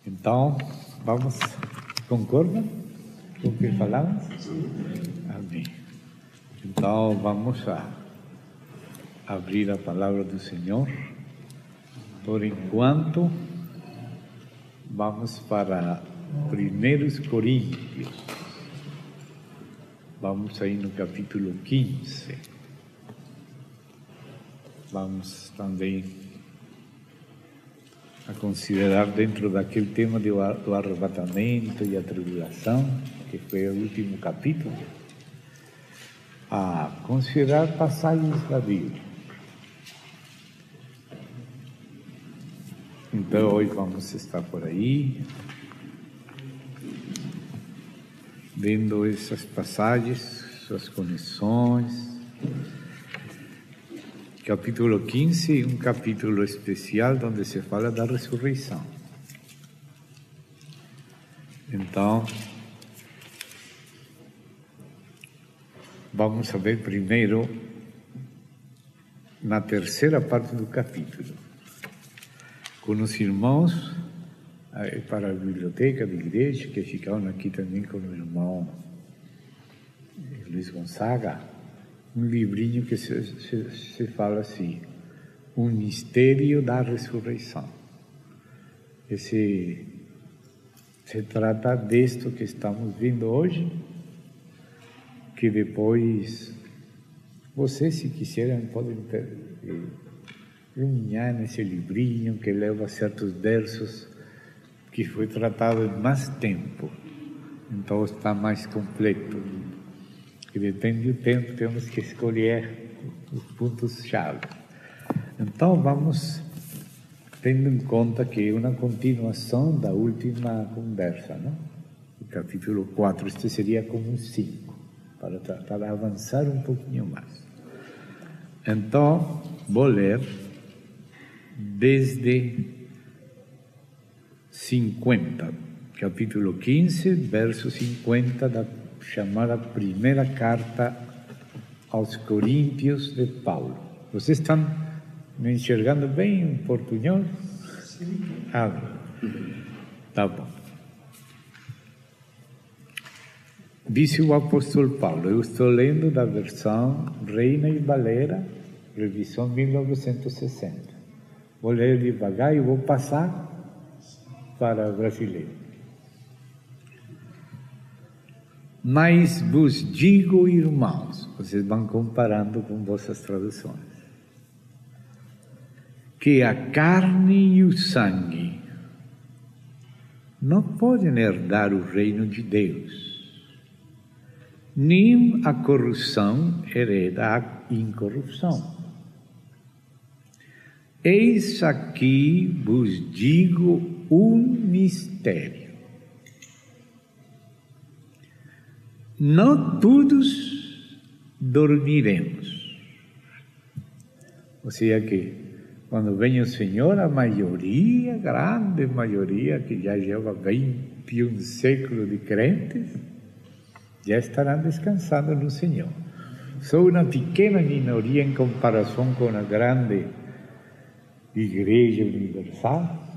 Então, vamos, concordam com o que falamos? Amém. Então, vamos a abrir a palavra do Senhor. Por enquanto, vamos para 1 Coríntios. Vamos aí no capítulo 15. Vamos também a considerar dentro daquele tema do arrebatamento e a tribulação, que foi o último capítulo, a considerar passagens da Bíblia. Então, hoje vamos estar por aí, vendo essas passagens, suas conexões. Capítulo 15, um capítulo especial onde se fala da ressurreição. Então, vamos ver primeiro na terceira parte do capítulo, com os irmãos para a biblioteca da igreja, que ficaram aqui também com o irmão Luiz Gonzaga, um livrinho que se fala assim, o mistério da ressurreição. Se trata disto que estamos vendo hoje, que depois, vocês, se quiserem, podem iluminar nesse livrinho que leva certos versos que foi tratado em mais tempo, então está mais completo. Que depende do tempo, temos que escolher os pontos-chave. Então, vamos tendo em conta que é uma continuação da última conversa, não? O capítulo 4, este seria como um 5, para tratar de avançar um pouquinho mais. Então, vou ler desde 50, capítulo 15, verso 50 da chamada primeira carta aos Coríntios de Paulo. Vocês estão me enxergando bem em portunhol? Sim. Tá bom. Disse o apóstolo Paulo, eu estou lendo da versão Reina e Valera, revisão 1960. Vou ler devagar e vou passar para o brasileiro. Mas vos digo, irmãos, vocês vão comparando com vossas traduções, que a carne e o sangue não podem herdar o reino de Deus, nem a corrupção hereda a incorrupção. Eis aqui vos digo um mistério. Não todos dormiremos. Ou seja que, quando vem o Senhor, a maioria, grande maioria, que já leva 21 séculos de crentes, já estarão descansando no Senhor. Só uma pequena minoria em comparação com a grande Igreja Universal,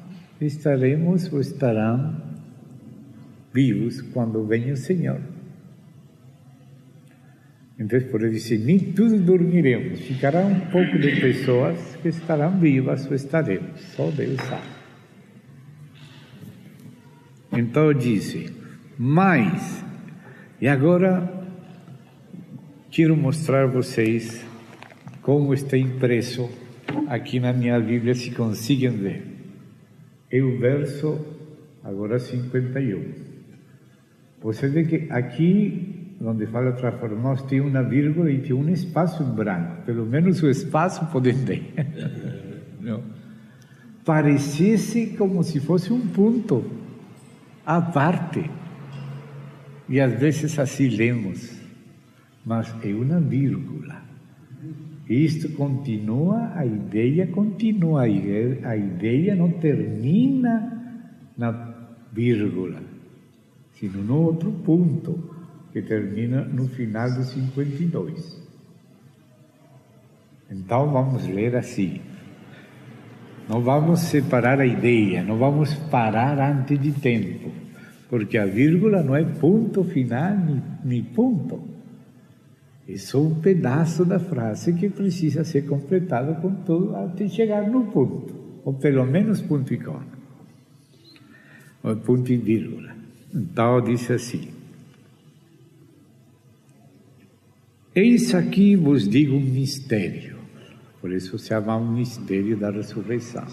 estaremos ou estarão vivos quando vem o Senhor. Então, por isso dizer, nem todos dormiremos, ficará um pouco de pessoas que estarão vivas ou estaremos, só Deus sabe. Então disse, mas, e agora quero mostrar a vocês como está impresso aqui na minha Bíblia, se conseguem ver. É o verso, agora 51. Você vê que aqui, onde fala transformar, tem uma vírgula e tem um espaço em branco. Pelo menos o espaço podem ver. Não. Parecesse como se fosse um ponto à parte. E às vezes assim lemos. Mas é uma vírgula. Isto continua, a ideia continua. A ideia não termina na vírgula, sino no outro ponto, que termina no final do 52. Então vamos ler assim. Não vamos separar a ideia, não vamos parar antes de tempo, porque a vírgula não é ponto final nem ponto. É só um pedaço da frase que precisa ser completado com tudo até chegar no ponto, ou pelo menos ponto e coma, ou ponto e vírgula. Então diz assim: eis aqui vos digo um mistério. Por isso se chama um mistério da ressurreição.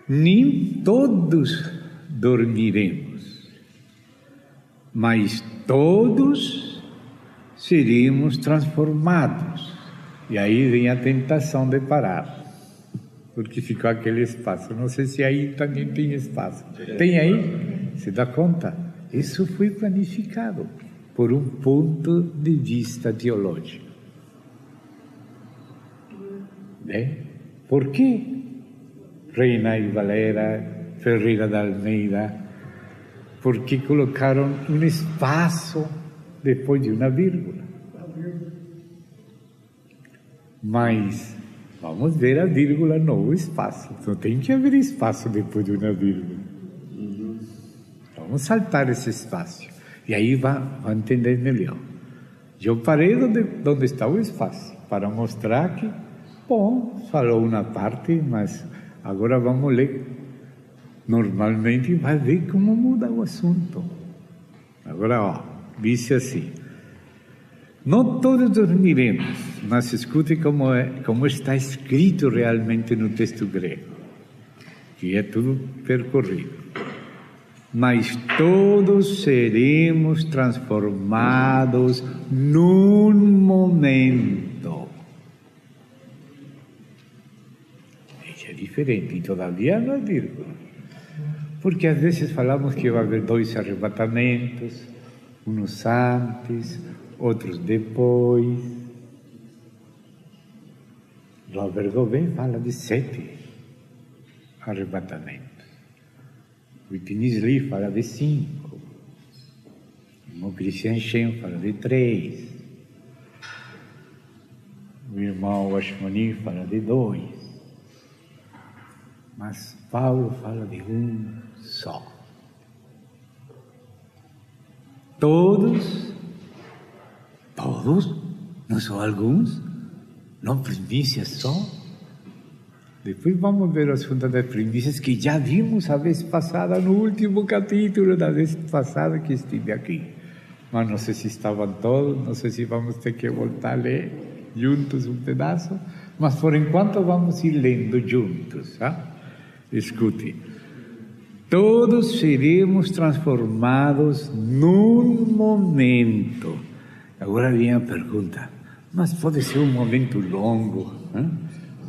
Nem todos dormiremos, mas todos seremos transformados. E aí vem a tentação de parar, porque ficou aquele espaço. Não sei se aí também tem espaço. Tem aí? Se dá conta? Isso foi planificado por um ponto de vista teológico. Por que Reina e Valera, Ferreira de Almeida, por que colocaram um espaço depois de uma vírgula? Mas vamos ver a vírgula no espaço. Não tem que haver espaço depois de uma vírgula. Vamos saltar esse espaço. E aí vai entender melhor. Eu parei onde está o espaço, para mostrar que, bom, falou uma parte, mas agora vamos ler. Normalmente vai ver como muda o assunto. Agora, diz assim: não todos dormiremos, mas escute como está escrito realmente no texto grego, que é tudo percorrido. Mas todos seremos transformados num momento. Isso é diferente, e todavia não é vírgula. Porque às vezes falamos que vai haver 2 arrebatamentos, uns antes, outros depois. Robert Gauvain fala de 7 arrebatamentos. Whitney Lee fala de 5. O Christian Shen fala de 3. O irmão Ashmani fala de 2. Mas Paulo fala de um só. Todos, não são alguns, não primícias só. Depois vamos ver o assunto das primícias que já vimos a vez passada, no último capítulo da vez passada que estive aqui. Mas não sei se estavam todos, não sei se vamos ter que voltar a ler juntos um pedaço, mas por enquanto vamos ir lendo juntos. Escute. Todos seremos transformados num momento. Agora vem a pergunta: mas pode ser um momento longo,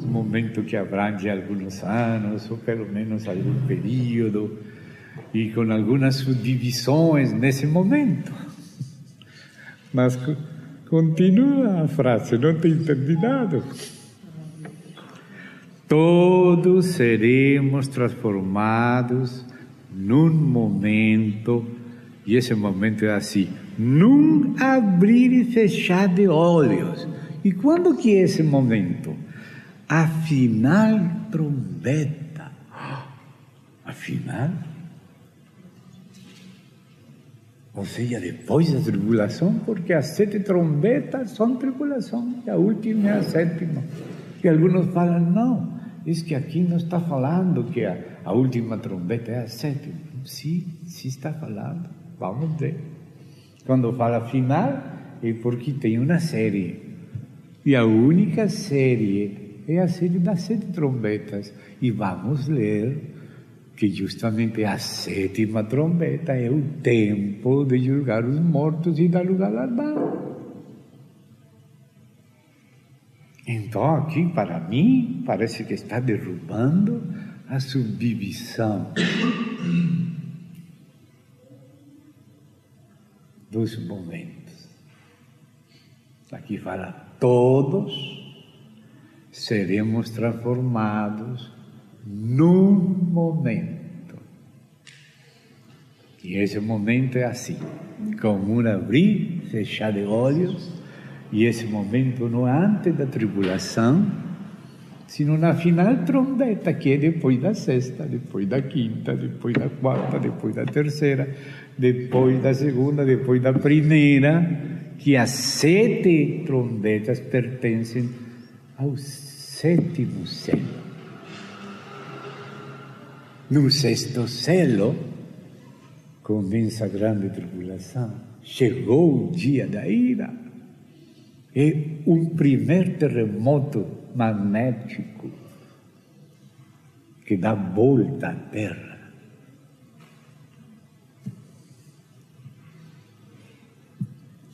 um momento que abrange alguns anos, ou pelo menos algum período, e com algumas subdivisões nesse momento. Mas continua a frase, não tem entendido. Todos seremos transformados num momento, e esse momento é assim, num abrir e fechar de olhos. E quando que é esse momento? Afinal, trombeta. Afinal? Ou seja, depois da tribulação, porque as 7 trombetas são tribulação, e a última é a 7ª. E alguns falam, não, diz que aqui não está falando que a última trombeta é a 7ª. Sim, está falando, vamos ver. Quando fala final, é porque tem uma série. E a única série é a série das 7 trombetas. E vamos ler que justamente a 7ª trombeta é o tempo de julgar os mortos e dar o galardão. Então aqui, para mim, parece que está derrubando a subdivisão dos momentos. Aqui fala, todos seremos transformados num momento. E esse momento é assim, como um abrir, fechar de olhos, e esse momento não é antes da tribulação, sino na final trombeta, que é depois da sexta, depois da quinta, depois da quarta, depois da terceira, depois da segunda, depois da primeira, que as 7 trombetas pertencem ao 7º selo. No 6º selo, começa a grande tribulação. Chegou o dia da ira. É um primeiro terremoto magnético que dá volta à Terra.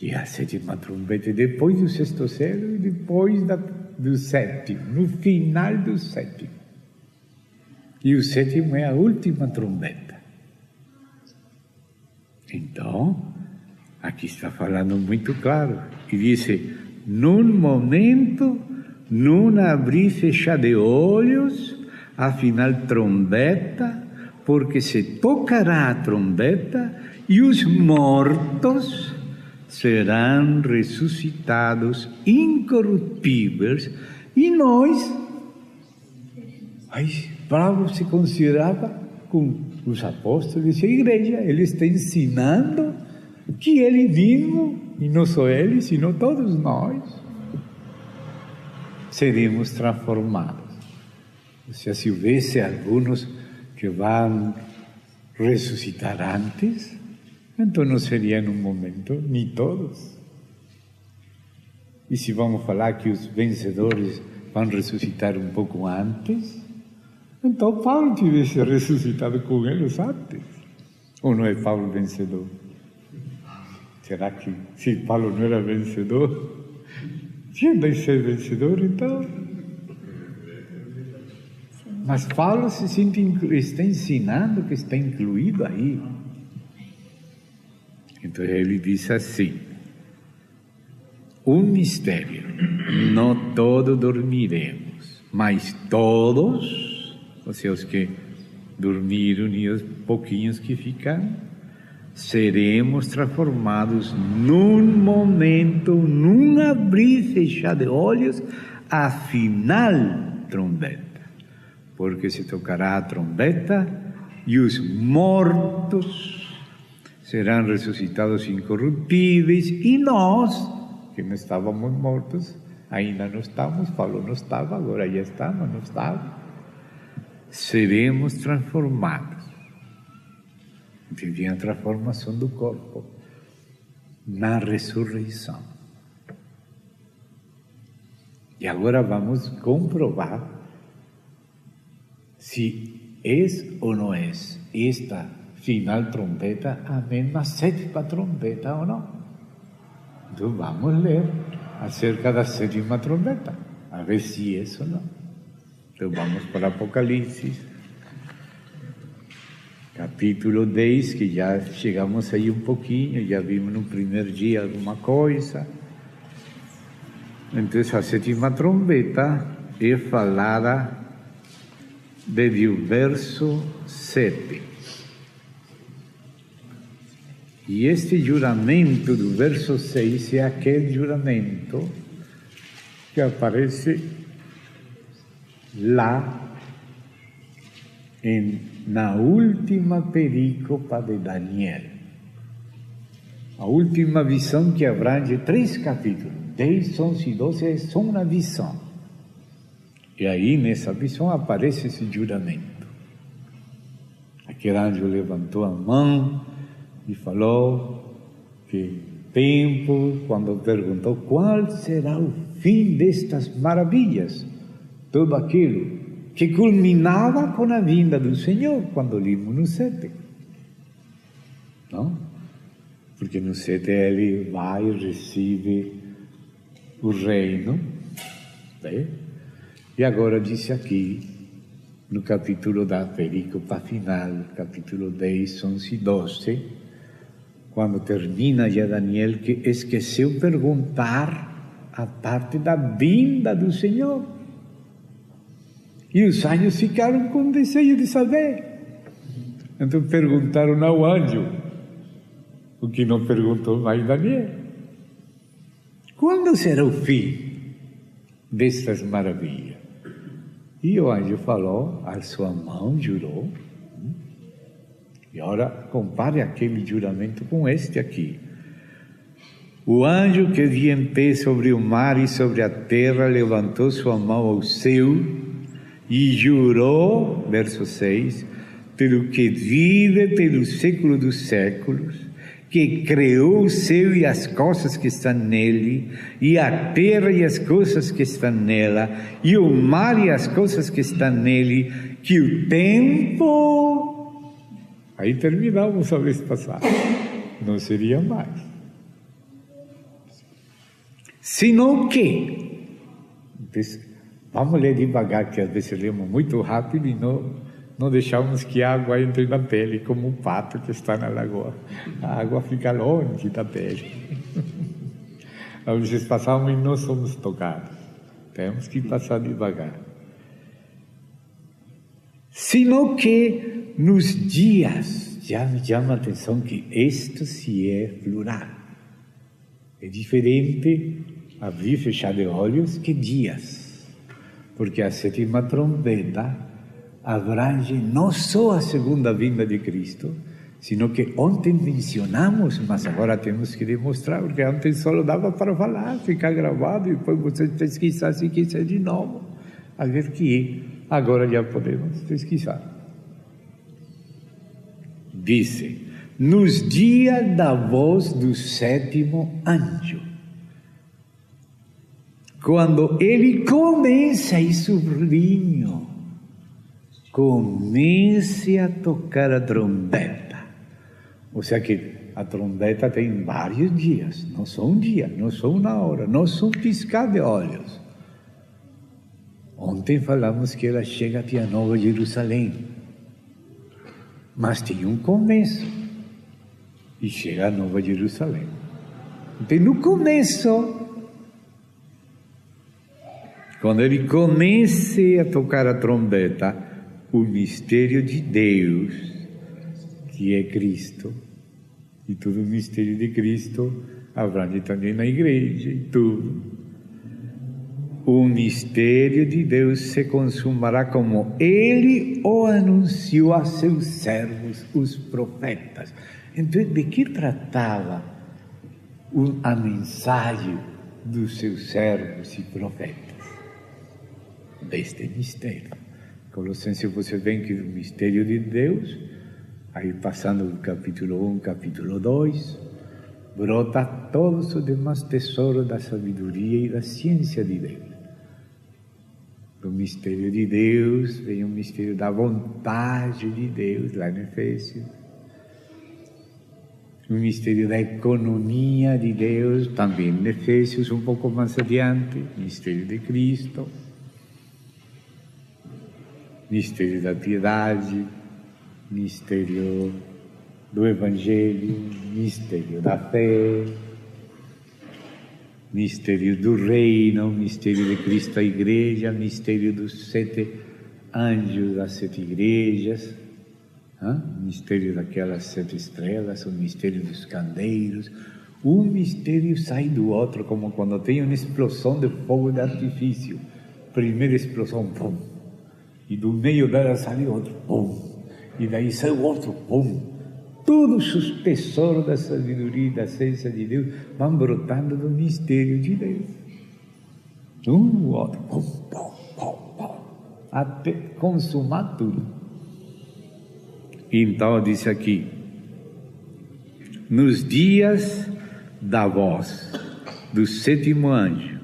E a 7ª trombeta, depois do 6º selo e depois do 7º, no final do 7º. E o 7º é a última trombeta. Então, aqui está falando muito claro, e diz: num momento, num abrir e fechar de olhos, a final trombeta, porque se tocará a trombeta e os mortos serão ressuscitados incorruptíveis, e nós, Paulo se considerava com os apóstolos e a igreja, ele está ensinando que ele mesmo, e não só ele, sino todos nós, seremos transformados. Ou seja, se houvesse alguns que vão ressuscitar antes, então não seria num momento, nem todos. E se vamos falar que os vencedores vão ressuscitar um pouco antes, então Paulo tivesse ressuscitado com eles antes. Ou não é Paulo vencedor? Será que se Paulo não era vencedor, tinha de ser vencedor então? Mas Paulo se sente, está ensinando que está incluído aí. Então ele diz assim: um mistério, não todos dormiremos, mas todos, ou seja, os que dormiram e os pouquinhos que ficaram, seremos transformados num momento, num abrir e fechar de olhos, a final trombeta. Porque se tocará a trombeta e os mortos serão ressuscitados incorruptíveis, e nós, que não estávamos mortos, ainda não estamos, Paulo não estava, agora já estamos, não estava, seremos transformados. Vem a transformação do corpo na ressurreição. E agora vamos comprovar se é ou não é esta final trombeta a mesma 7ª trombeta ou não. Então vamos ler acerca da 7ª trombeta, a ver se é ou não. Então vamos para Apocalipse, capítulo 10, que já chegamos aí um pouquinho, já vimos no primeiro dia alguma coisa. Então a 7ª trombeta é falada desde o verso 7. E este juramento do verso 6 é aquele juramento que aparece lá na última perícopa de Daniel. A última visão, que abrange 3 capítulos, 10, 11 e 12, é só uma visão. E aí nessa visão aparece esse juramento. Aquele anjo levantou a mão e falou que tempo, quando perguntou qual será o fim destas maravilhas, tudo aquilo que culminava com a vinda do Senhor, quando limos no 7. Não? Porque no 7 ele vai e recebe o reino. Né? E agora disse aqui, no capítulo da perícopa final, capítulo 10, 11 e 12, quando termina já Daniel, que esqueceu perguntar a parte da vinda do Senhor. E os anjos ficaram com desejo de saber. Então perguntaram ao anjo, o que não perguntou mais Daniel: quando será o fim destas maravilhas? E o anjo falou, a sua mão jurou. E agora compare aquele juramento com este aqui. O anjo que via em pé sobre o mar e sobre a terra levantou sua mão ao céu e jurou, verso 6, pelo que vive pelo século dos séculos, que criou o céu e as coisas que estão nele, e a terra e as coisas que estão nela, e o mar e as coisas que estão nele, que o tempo... Aí terminamos a vez passada. Não seria mais. Senão que... Vamos ler devagar, que às vezes lemos muito rápido e não deixamos que a água entre na pele, como um pato que está na lagoa. A água fica longe da pele. Às vezes passamos e não somos tocados. Temos que passar devagar. Senão que nos dias, já me chama a atenção que isto se é plural. É diferente abrir e fechar de olhos que dias. Porque a sétima trombeta abrange não só a segunda vinda de Cristo, sino que ontem mencionamos, mas agora temos que demonstrar, porque ontem só dava para falar, ficar gravado, e depois vocês pesquisar se quiser de novo, a ver que agora já podemos pesquisar. Dice, nos dias da voz do sétimo anjo, quando ele começa, e sublinho, comece a tocar a trombeta. Ou seja que a trombeta tem vários dias, não só um dia, não só uma hora, não só um piscar de olhos. Ontem falamos que ela chega até a Nova Jerusalém, mas tem um começo, e chega a Nova Jerusalém. Então, no começo, quando ele comece a tocar a trombeta, o mistério de Deus, que é Cristo, e todo o mistério de Cristo abrange também na igreja e tudo. O mistério de Deus se consumará como Ele o anunciou a seus servos, os profetas. Então, de que tratava a mensagem dos seus servos e profetas? Deste mistério. Colossenses, você vê que o mistério de Deus, aí passando do capítulo 1, capítulo 2, brota todos os demais tesouros da sabedoria e da ciência de Deus. Do mistério de Deus vem o mistério da vontade de Deus, lá em Efésios. O mistério da economia de Deus, também em Efésios, um pouco mais adiante, o mistério de Cristo. Mistério da piedade, mistério do Evangelho, mistério da fé, mistério do reino, mistério de Cristo à igreja, mistério dos 7 anjos das 7 igrejas, mistério daquelas 7 estrelas, o mistério dos candeiros. Um mistério sai do outro, como quando tem uma explosão de fogo de artifício. Primeira explosão, pum. E do meio dela sai outro, pum. E daí sai outro, pum. Todos os tesouros da sabedoria e da ciência de Deus vão brotando do mistério de Deus. Outro, pum, pum, pum, pum. Até consumar tudo. Então, disse aqui, nos dias da voz do sétimo anjo,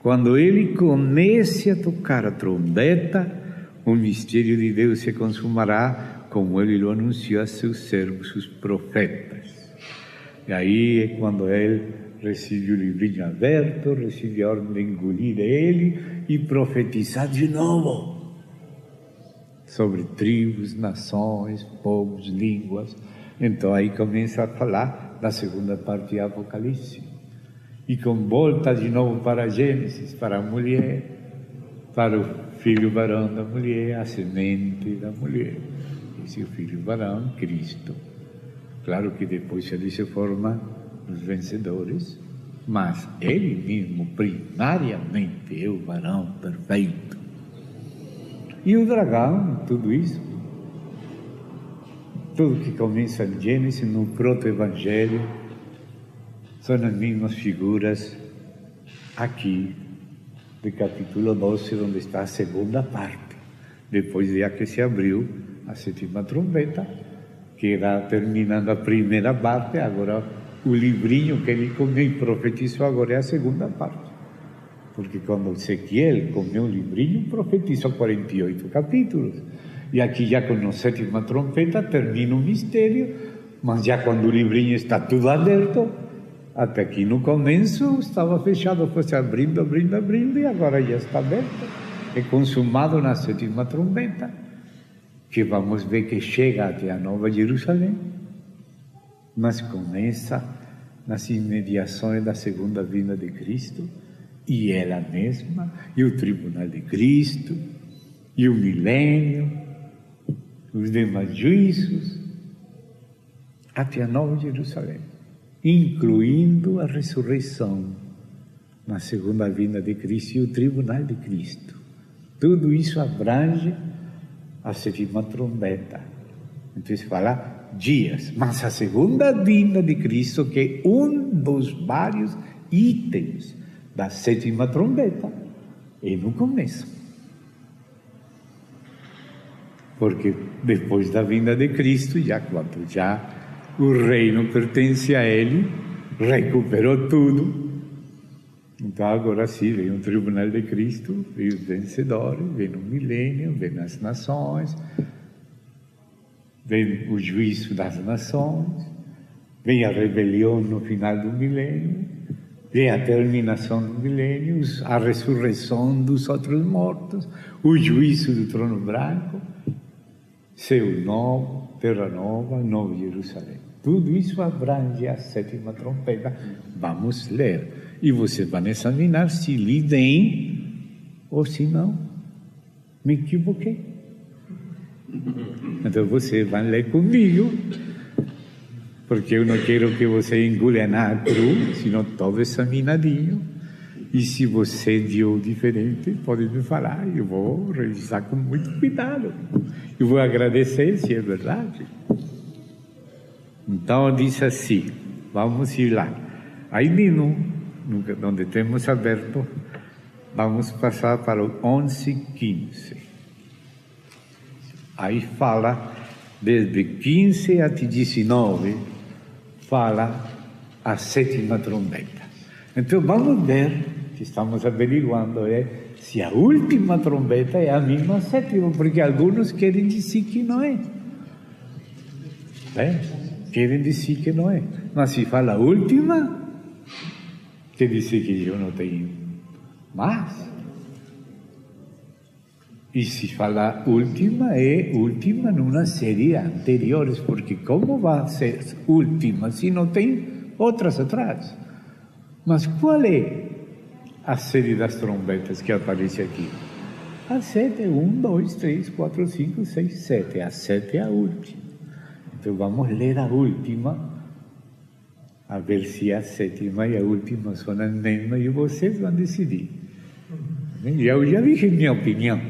quando ele comece a tocar a trombeta, o mistério de Deus se consumará, como ele o anunciou a seus servos, os profetas. E aí é quando ele recebe o livrinho aberto, recebe a ordem de engolir ele e profetizar de novo sobre tribos, nações, povos, línguas. Então aí começa a falar da segunda parte do Apocalipse. E com volta de novo para Gênesis, para a mulher, para o filho varão da mulher, a semente da mulher. Esse é o filho varão, Cristo. Claro que depois ele se forma os vencedores, mas ele mesmo, primariamente, é o varão perfeito. E o dragão, tudo isso. Tudo que começa em Gênesis, no proto-evangelho, são as mesmas figuras aqui, do capítulo 12, onde está a segunda parte. Depois de que se abriu a sétima trombeta, que era terminando a primeira parte, agora o livrinho que ele comeu e profetizou agora é a segunda parte. Porque quando Ezequiel comeu o livrinho, profetizou 48 capítulos. E aqui já com a sétima trombeta termina o mistério, mas já quando o livrinho está tudo aberto, até aqui no começo estava fechado, foi abrindo, abrindo, abrindo, e agora já está aberto. É consumado na sétima trombeta, que vamos ver que chega até a Nova Jerusalém, mas começa nas imediações da segunda vinda de Cristo, e ela mesma, e o tribunal de Cristo, e o milênio, os demais juízos, até a Nova Jerusalém, incluindo a ressurreição na segunda vinda de Cristo e o tribunal de Cristo. Tudo isso abrange a sétima trombeta. Então se fala dias, mas a segunda vinda de Cristo, que é um dos vários itens da sétima trombeta, é no começo. Porque depois da vinda de Cristo, quando o reino pertence a Ele, recuperou tudo. Então agora sim, vem o tribunal de Cristo, vem os vencedores, vem o milênio, vem as nações, vem o juízo das nações, vem a rebelião no final do milênio, vem a terminação do milênio, a ressurreição dos outros mortos, o juízo do trono branco, céu novo, terra nova, Nova Jerusalém. Tudo isso abrange a sétima trombeta. Vamos ler. E vocês vão examinar se li bem ou se não. Me equivoquei. Então vocês vão ler comigo, porque eu não quero que você engula nada cru, senão todo examinadinho. E se você viu diferente, pode me falar, eu vou revisar com muito cuidado. Eu vou agradecer se é verdade. Então diz assim, vamos ir lá. Aí mesmo, onde temos aberto, vamos passar para o 11:15. Aí fala, desde 15 até 19, fala a sétima trombeta. Então vamos ver, que estamos averiguando, se a última trombeta é a mesma sétima, porque alguns querem dizer que não é. Querem dizer que não é. Mas se fala a última, quer dizer que eu não tenho mais. E se fala última, é última numa série anteriores, porque como vai ser última se não tem outras atrás? Mas qual é a série das trombetas que aparece aqui? A 7 é 1, 2, 3, 4, 5, 6, 7. A 7 é a última. Então vamos ler a última, a ver se a sétima e a última são as mesmas, e vocês vão decidir. Eu já disse minha opinião.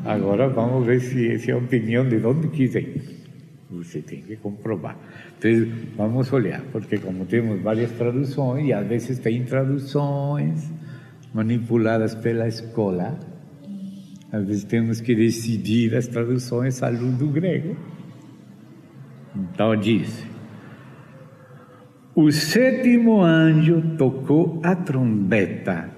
Agora vamos ver se essa é a opinião de onde quiser. Você tem que comprovar. Então vamos olhar, porque como temos várias traduções, e às vezes tem traduções manipuladas pela escola, às vezes temos que decidir as traduções à luz do grego. Então diz: o sétimo anjo tocou a trombeta,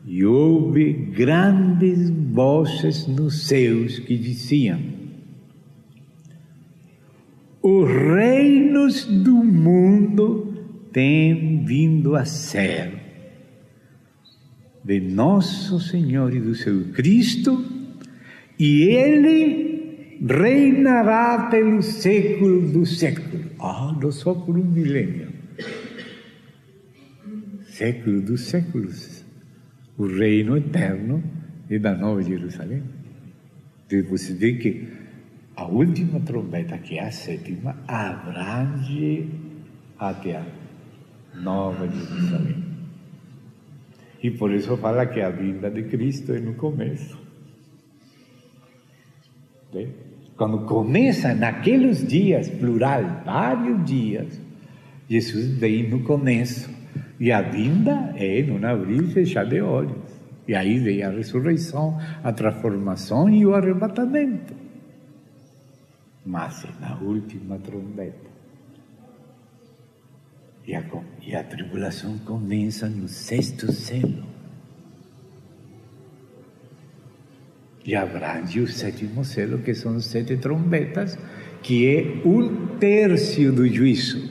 e houve grandes vozes nos céus que diziam: os reinos do mundo têm vindo a ser de nosso Senhor e do seu Cristo, e Ele reinará pelos séculos dos séculos. Não só por um milênio. Século dos séculos. O reino eterno é da Nova Jerusalém. Então você vê que a última trombeta, que é a sétima, abrange até a Nova Jerusalém. E por isso fala que a vinda de Cristo é no começo. Né? Quando começa naqueles dias, plural, vários dias, Jesus vem no começo. E a vinda é num abrir e fechar de olhos. E aí vem a ressurreição, a transformação e o arrebatamento. Mas é na última trombeta. E a tribulação começa no 6º selo. E abrange o 7º selo, que são 7 trombetas, que é 1/3 do juízo.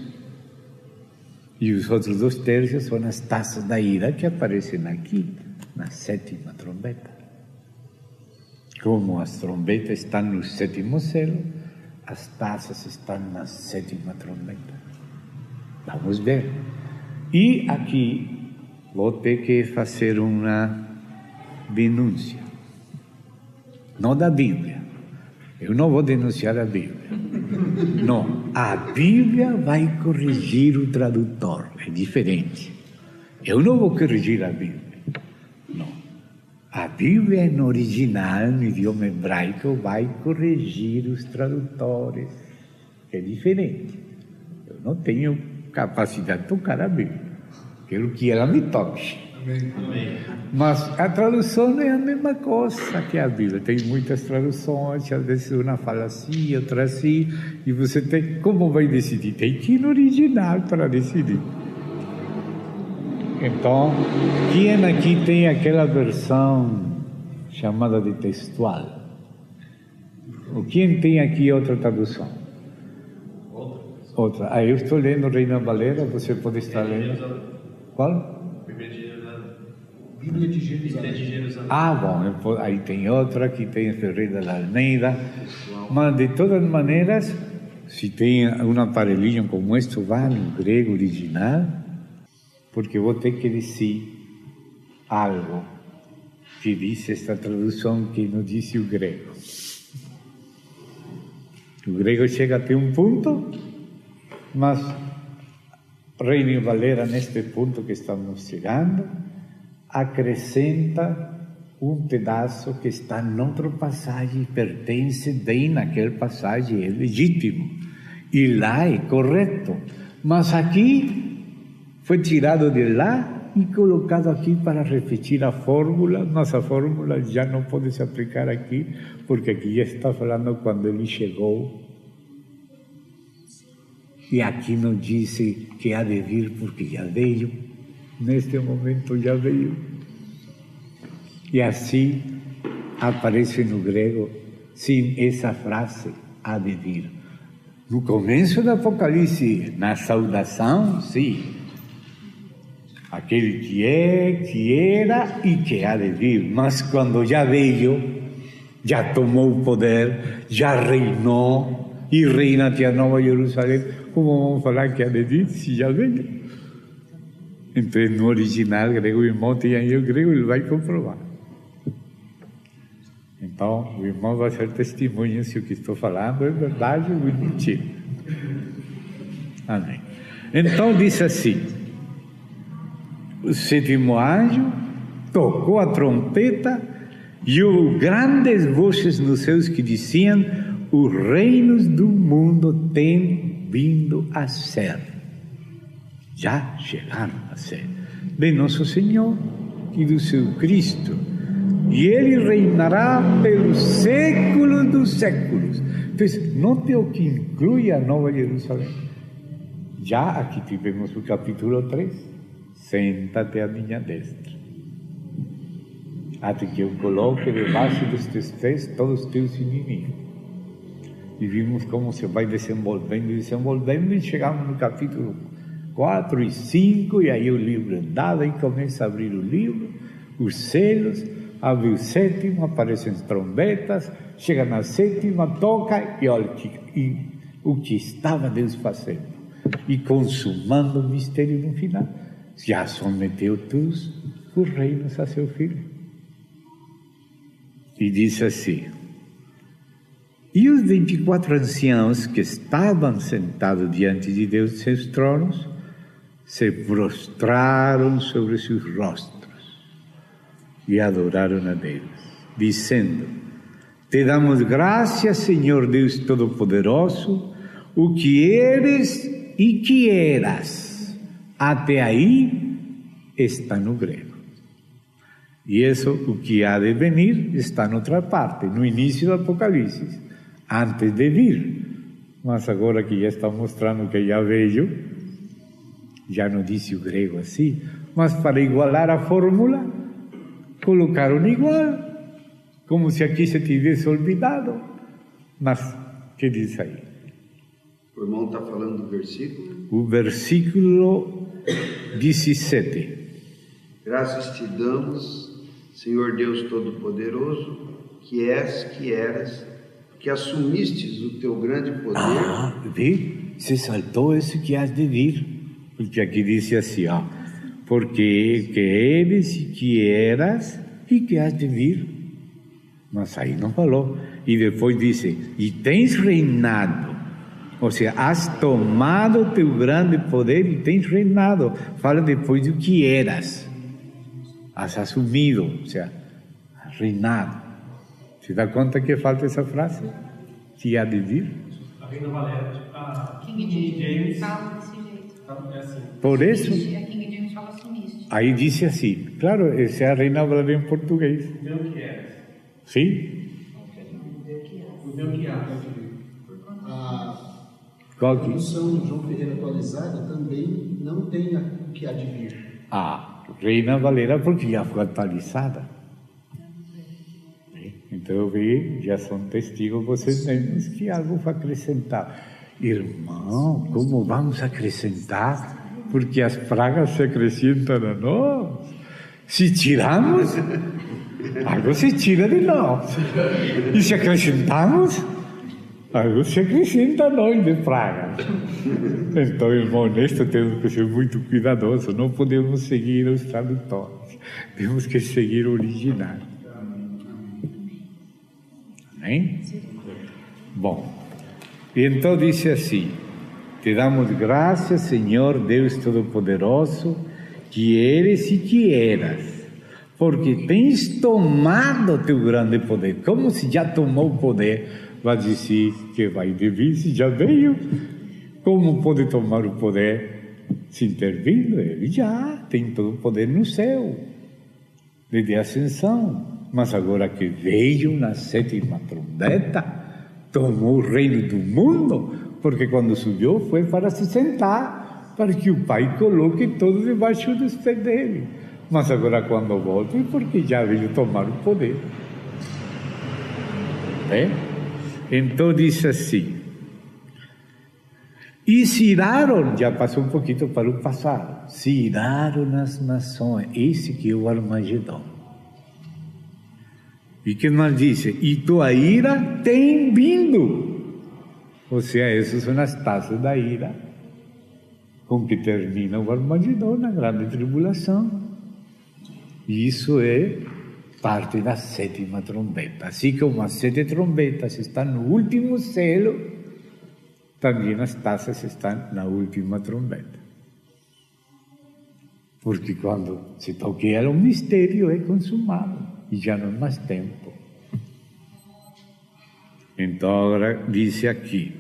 E os outros 2/3 são as taças da ira que aparecem aqui, na 7ª trombeta. Como as trombetas estão no 7º selo, as taças estão na 7ª trombeta. Vamos ver. E aqui vou ter que fazer uma denúncia. Não da Bíblia. Eu não vou denunciar a Bíblia. Não, a Bíblia vai corrigir o tradutor. É diferente. Eu não vou corrigir a Bíblia. Não. A Bíblia, no original, no idioma hebraico, vai corrigir os tradutores. É diferente. Eu não tenho capacidade de tocar a Bíblia. Quero que ela me toque. Amém. Mas a tradução não é a mesma coisa que a Bíblia. Tem muitas traduções, às vezes uma fala assim, outra assim, e você tem... Como vai decidir? Tem que ir no original para decidir. Então, quem aqui tem aquela versão chamada de textual? Ou quem tem aqui outra tradução? Outra. Ah, eu estou lendo Reina Valera, você pode estar lendo. Qual? Bíblia de Jerusalém. Ah, bom, aí tem outra, aqui tem Ferreira da Almeida. Mas, de todas maneiras, se tem um aparelhinho como este, vá no grego original, porque vou ter que dizer algo que diz esta tradução que não disse o grego. O grego chega até um ponto, mas Reina Valera, neste ponto que estamos chegando, acrescenta um pedaço que está noutra passagem, pertence bem naquela passagem, é legítimo. E lá é correto. Mas aqui foi tirado de lá e colocado aqui para repetir a fórmula, mas a fórmula já não pode se aplicar aqui, porque aqui já está falando quando ele chegou. E aqui não disse que há de vir, porque já veio. Neste momento já veio. E assim aparece no grego, sim, essa frase, há de vir. No começo do Apocalipse, na saudação, sim. Aquele que é, que era e que há de vir. Mas quando já veio, já tomou o poder, já reinou e reina até a Nova Jerusalém, como vamos falar que há de vir se já veio? Então, no original grego, o irmão tem aí o grego, ele vai comprovar. Então, o irmão vai ser testemunha se o que estou falando é verdade ou é mentira. Amém. Então, diz assim: o 7º anjo tocou a trompeta e houve grandes vozes nos céus que diziam: os reinos do mundo têm vindo a ser. Já chegaram a ser, de nosso Senhor e do seu Cristo, e Ele reinará pelos séculos dos séculos. Então, note o que inclui a Nova Jerusalém. Já aqui tivemos o capítulo 3, senta-te à minha destra, até que eu coloque debaixo dos teus pés todos os teus inimigos. E vimos como se vai desenvolvendo, e chegamos no capítulo 4 e 5, e aí o livro é dado, e começa a abrir o livro, os selos, abre o 7º, aparecem as trombetas, chega na 7ª, toca, e olha o que estava Deus fazendo, e consumando o mistério no final, já submeteu todos os reinos a seu filho. E diz assim: e os 24 anciãos que estavam sentados diante de Deus em seus tronos, se prostraram sobre seus rostos e adoraram a Deus, dizendo: Te damos graças, Senhor Deus Todo-Poderoso, o que eres e que eras. Até aí está no grego. E isso, o que há de venir, está em outra parte, no início do Apocalipse, antes de vir. Mas agora que já está mostrando que já veio, já não disse o grego assim, mas para igualar a fórmula, colocaram igual, como se aqui se tivesse olvidado. Mas, o que diz aí? O irmão está falando do versículo? O versículo 17. Graças te damos, Senhor Deus Todo-Poderoso, que és, que eras, que assumistes o teu grande poder. Vê? Se saltou isso que has de vir. Porque aqui diz assim, porque que eres e que eras e que has de vir. Mas aí não falou. E depois disse, e tens reinado. Ou seja, has tomado o teu grande poder e tens reinado. Fala depois do que eras. Has assumido, ou seja, reinado. Se dá conta que falta essa frase? Que há de vir? A Reina Valera, a King James fala desse jeito. É assim. Por isso, A King James fala assumiste. aí disse assim, claro, essa é a Reina Valera em português. Não que eras. Sim? Não que há. A Qual que? tradução João Ferreira atualizada também não tem o que há de vir. Reina Valera, porque já foi atualizada. Então eu vi, já são testigos vocês mesmos que algo vai acrescentar. Irmão, como vamos acrescentar? Porque as pragas se acrescentam a nós. Se tiramos, algo se tira de nós. E se acrescentamos, algo se acrescenta a nós de pragas. Então, irmão, nisto temos que ser muito cuidadosos. Não podemos seguir os tradutores. Temos que seguir o original. Amém? Bom, então disse assim, te damos graças, Senhor Deus Todo-Poderoso, que eres e que eras, porque tens tomado teu grande poder. Como se já tomou o poder, vai dizer que vai vir, se já veio. Como pode tomar o poder sem ter vindo? Ele já tem todo o poder no céu, desde a ascensão. Mas agora que veio na sétima trombeta, tomou o reino do mundo, porque quando subiu foi para se sentar, para que o Pai coloque todos debaixo dos pés dele. Mas agora quando volta é porque já veio tomar o poder. Então diz assim, e se iraram, já passou um pouquinho para o passado, se iraram as nações, esse que é o Armagedon. E que mais disse? E tua ira tem vindo. Ou seja, essas são as taças da ira, com que termina o Armagedon, na grande tribulação. E isso é parte da sétima trombeta. Assim como as 7 trombetas estão no último selo, também as taças estão na última trombeta. Porque quando se toqueia o mistério é consumado. E já não é mais tempo. Então agora diz aqui,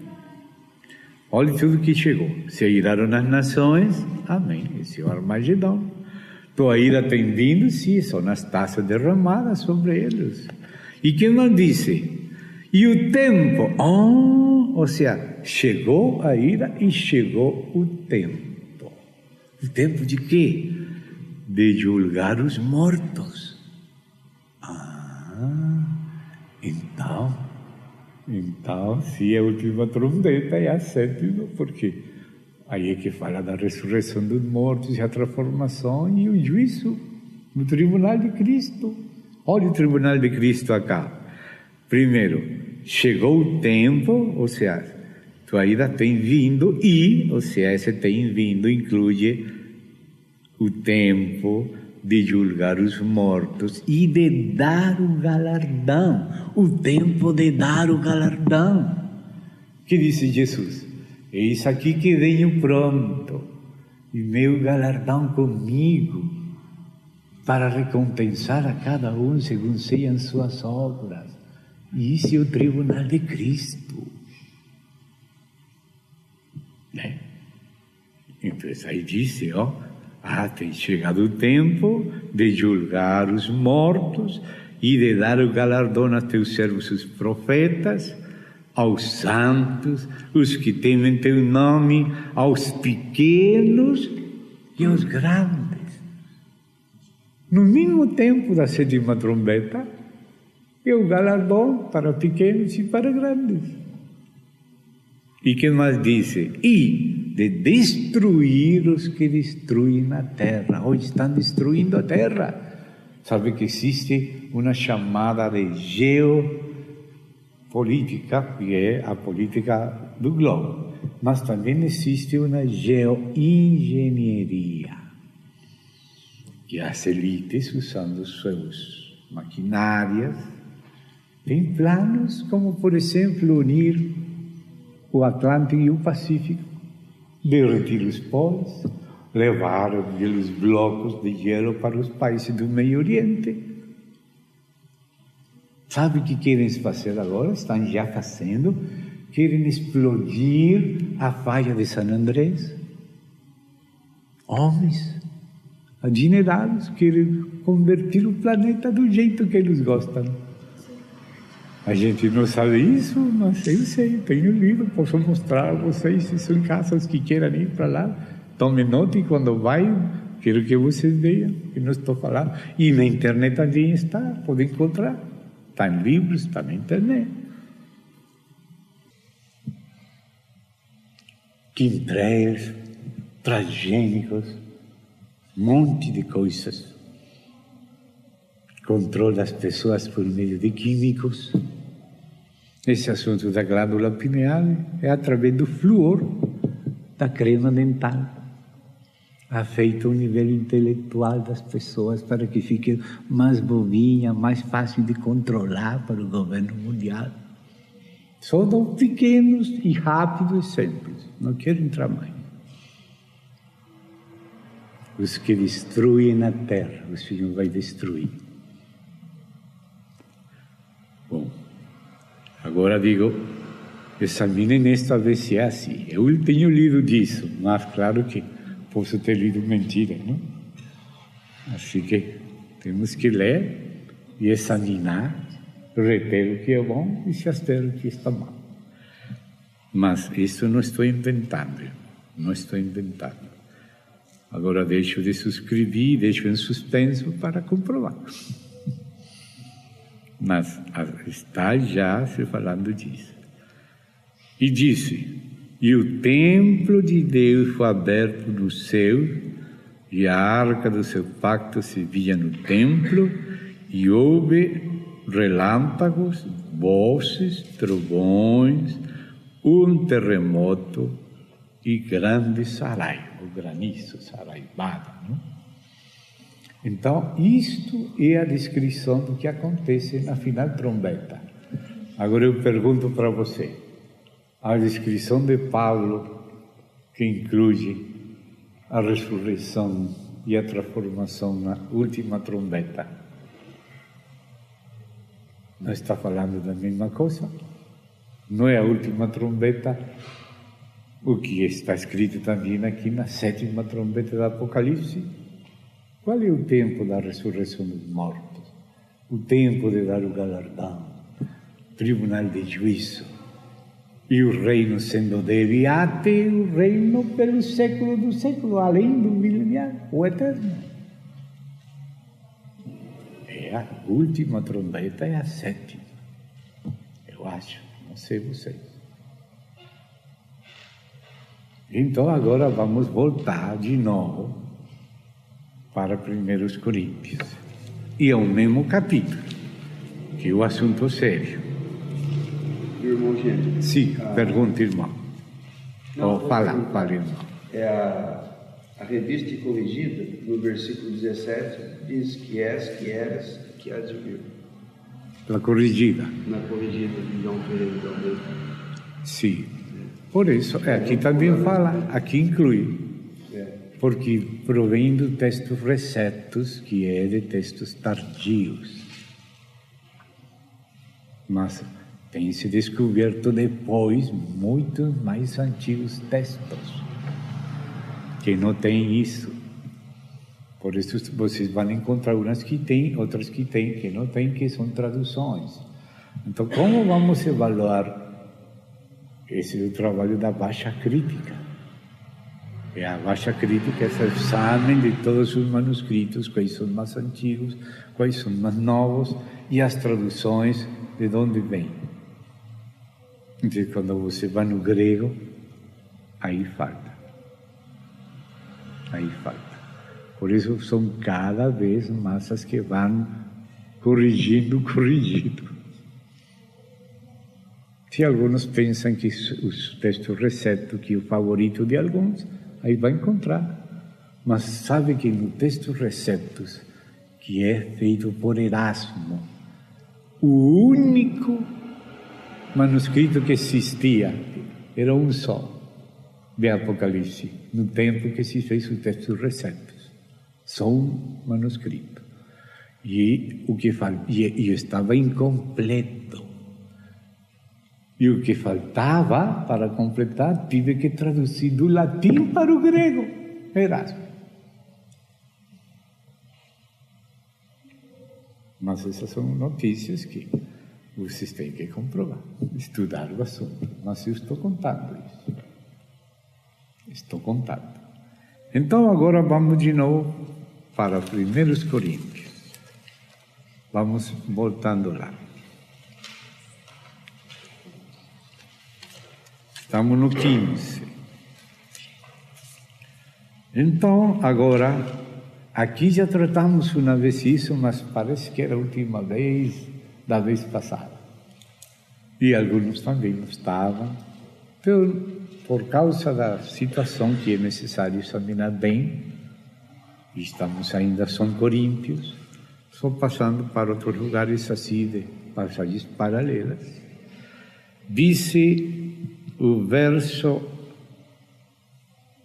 olha tudo que chegou. Se iraram as nações, amém. Esse é o Armagedon. Tua ira tem vindo, sim, são as taças derramadas sobre eles. E quem não disse? E o tempo, ou seja, chegou a ira e chegou o tempo. O tempo de quê? De julgar os mortos. Então, se a última trombeta é a sétima, porque aí é que fala da ressurreição dos mortos e a transformação e o juízo no tribunal de Cristo. Olha o tribunal de Cristo acá. Primeiro, chegou o tempo, ou seja, tua ira tem vindo e, ou seja, esse tem vindo inclui o tempo de julgar os mortos e de dar o galardão, o tempo de dar o galardão. Que disse Jesus? Eis aqui que venho pronto, e meu galardão comigo, para recompensar a cada um segundo sejam suas obras. E esse é o tribunal de Cristo. Né? Então, aí disse, tem chegado o tempo de julgar os mortos e de dar o galardão a teus servos os profetas, aos santos, os que temem teu nome, aos pequenos e aos grandes. No mesmo tempo da sétima trombeta, é o galardão para pequenos e para grandes. E que mais disse? E de destruir os que destruem a terra. Hoje estão destruindo a terra. Sabe que existe uma chamada de geopolítica, que é a política do globo. Mas também existe uma geoengenharia, que as elites, usando suas maquinárias, têm planos como, por exemplo, unir o Atlântico e o Pacífico, derreter os polos, levar os blocos de gelo para os países do Meio Oriente. Sabe o que querem fazer agora? Estão já fazendo. Querem explodir a faia de San Andrés. Homens adinerados querem converter o planeta do jeito que eles gostam. A gente não sabe isso, mas eu sei, tenho lido, posso mostrar a vocês, se são casas que queiram ir para lá. Tome nota e quando vai, quero que vocês vejam que não estou falando. E na internet também está, pode encontrar. Está em livros, está na internet. Chemtrails, transgênicos, um monte de coisas. Controle das pessoas por meio de químicos. Esse assunto da glândula pineal é através do flúor da crema dental. Afeta o nível intelectual das pessoas para que fiquem mais bobinhas, mais fácil de controlar para o governo mundial. Só dão pequenos e rápidos exemplos. Não quero entrar mais. Os que destruem a terra, o Senhor vai destruir. Bom, agora digo, examinem isto a ver se é assim. Eu tenho lido disso, mas claro que posso ter lido mentira, não? Assim que temos que ler e examinar, reter o que é bom e se abster o que está mal. Mas isso não estou inventando, não estou inventando. Agora deixo de suscrever, deixo em suspenso para comprovar. Mas está já se falando disso. E disse, e o templo de Deus foi aberto no céu, e a arca do seu pacto se via no templo, e houve relâmpagos, vozes, trovões, um terremoto e grande sarai, o granizo, saraivada, não? Então, isto é a descrição do que acontece na final trombeta. Agora eu pergunto para você, a descrição de Paulo, que inclui a ressurreição e a transformação na última trombeta, não está falando da mesma coisa? Não é a última trombeta o que está escrito também aqui na sétima trombeta do Apocalipse? Qual é o tempo da ressurreição dos mortos? O tempo de dar o galardão, tribunal de juízo, e o reino sendo dele até o reino pelo século do século, além do milenial, o eterno. É a última trombeta, é a sétima, eu acho, não sei vocês. Então agora vamos voltar de novo para 1 Coríntios. E é o mesmo capítulo, que é o assunto sério. Irmão Gênio. Sim, pergunta, irmão. Fala, irmão. É a revista corrigida, no versículo 17, diz que és, que eras, que há de vir. La corrigida. Na corrigida de João Ferreira de Almeida. Sim. Por isso, aqui também fala, aqui inclui. Porque provém do texto receptus, que é de textos tardios. Mas tem se descoberto depois muitos mais antigos textos que não têm isso. Por isso vocês vão encontrar umas que têm, outras que têm, que não têm, que são traduções. Então, como vamos avaliar esse é o trabalho da baixa crítica? E a baixa crítica é o exame de todos os manuscritos, quais são mais antigos, quais são mais novos, e as traduções de onde vêm. Então, quando você vai no grego, aí falta. Aí falta. Por isso são cada vez mais as que vão corrigindo. Se alguns pensam que os textos receptos, que é o favorito de alguns, aí vai encontrar. Mas sabe que no texto receptos, que é feito por Erasmo, o único manuscrito que existia era um só, de Apocalipse, no tempo que se fez o texto receptos. Só um manuscrito. E o que e estava incompleto. E o que faltava para completar, tive que traduzir do latim para o grego. Erasmo. Mas essas são notícias que vocês têm que comprovar, estudar o assunto. Mas eu estou contando isso. Estou contando. Então agora vamos de novo para 1 Coríntios. Vamos voltando lá. Estamos no 15. Então, agora, aqui já tratamos uma vez isso, mas parece que era a última vez, da vez passada. E alguns também não estavam, por causa da situação que é necessário examinar bem, e estamos ainda São Coríntios, só passando para outros lugares assim, de passagens paralelas. Dice o verso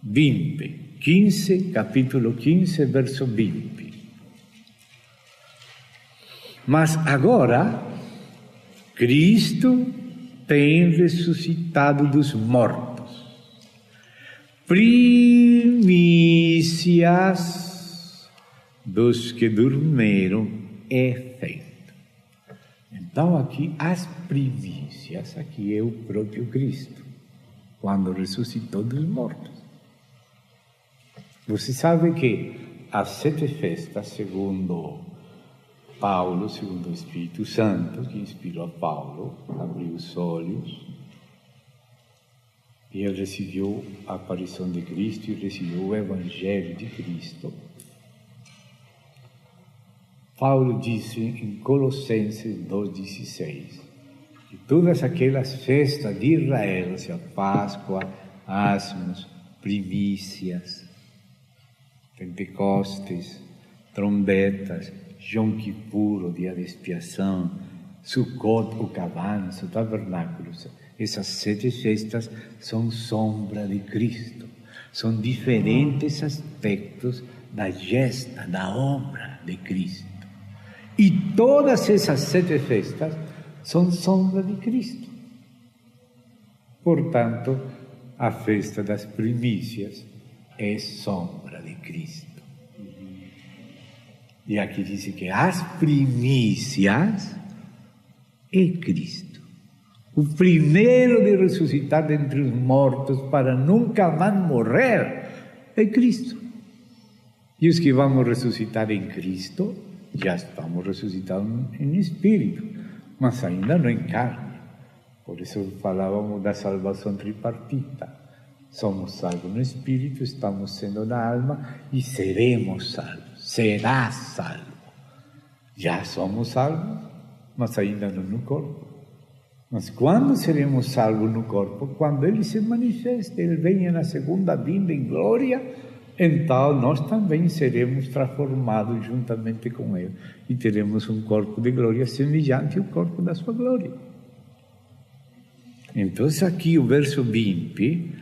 20, 15, capítulo 15, verso 20. Mas agora, Cristo tem ressuscitado dos mortos, primícias dos que dormiram é feito. Então aqui, as primícias, aqui é o próprio Cristo, quando ressuscitou dos mortos. Você sabe que as 7 festas, segundo Paulo, segundo o Espírito Santo, que inspirou a Paulo, abriu os olhos, e ele recebeu a aparição de Cristo e recebeu o Evangelho de Cristo. Paulo disse em Colossenses 2,16, que todas aquelas festas de Israel, ou seja, Páscoa, Asmos, primícias, Pentecostes, trombetas, Yom Kippur, o dia de expiação, Sukkot, o cabanço, o tabernáculo, essas 7 festas são sombra de Cristo, são diferentes aspectos da gesta, da obra de Cristo. E todas essas 7 festas são sombra de Cristo. Portanto, a festa das primícias é sombra de Cristo. E aqui diz que as primícias é Cristo. O primeiro de ressuscitar dentre os mortos para nunca mais morrer é Cristo. E os que vamos ressuscitar em Cristo, já estamos ressuscitados em espírito, mas ainda não em carne. Por isso falávamos da salvação tripartita. Somos salvos no espírito, estamos sendo na alma e seremos salvos. Será salvo. Já somos salvos, mas ainda não no corpo. Mas quando seremos salvos no corpo? Quando Ele se manifeste, Ele venha na segunda vinda em glória, então nós também seremos transformados juntamente com Ele e teremos um corpo de glória semelhante ao corpo da sua glória. Então aqui o verso 20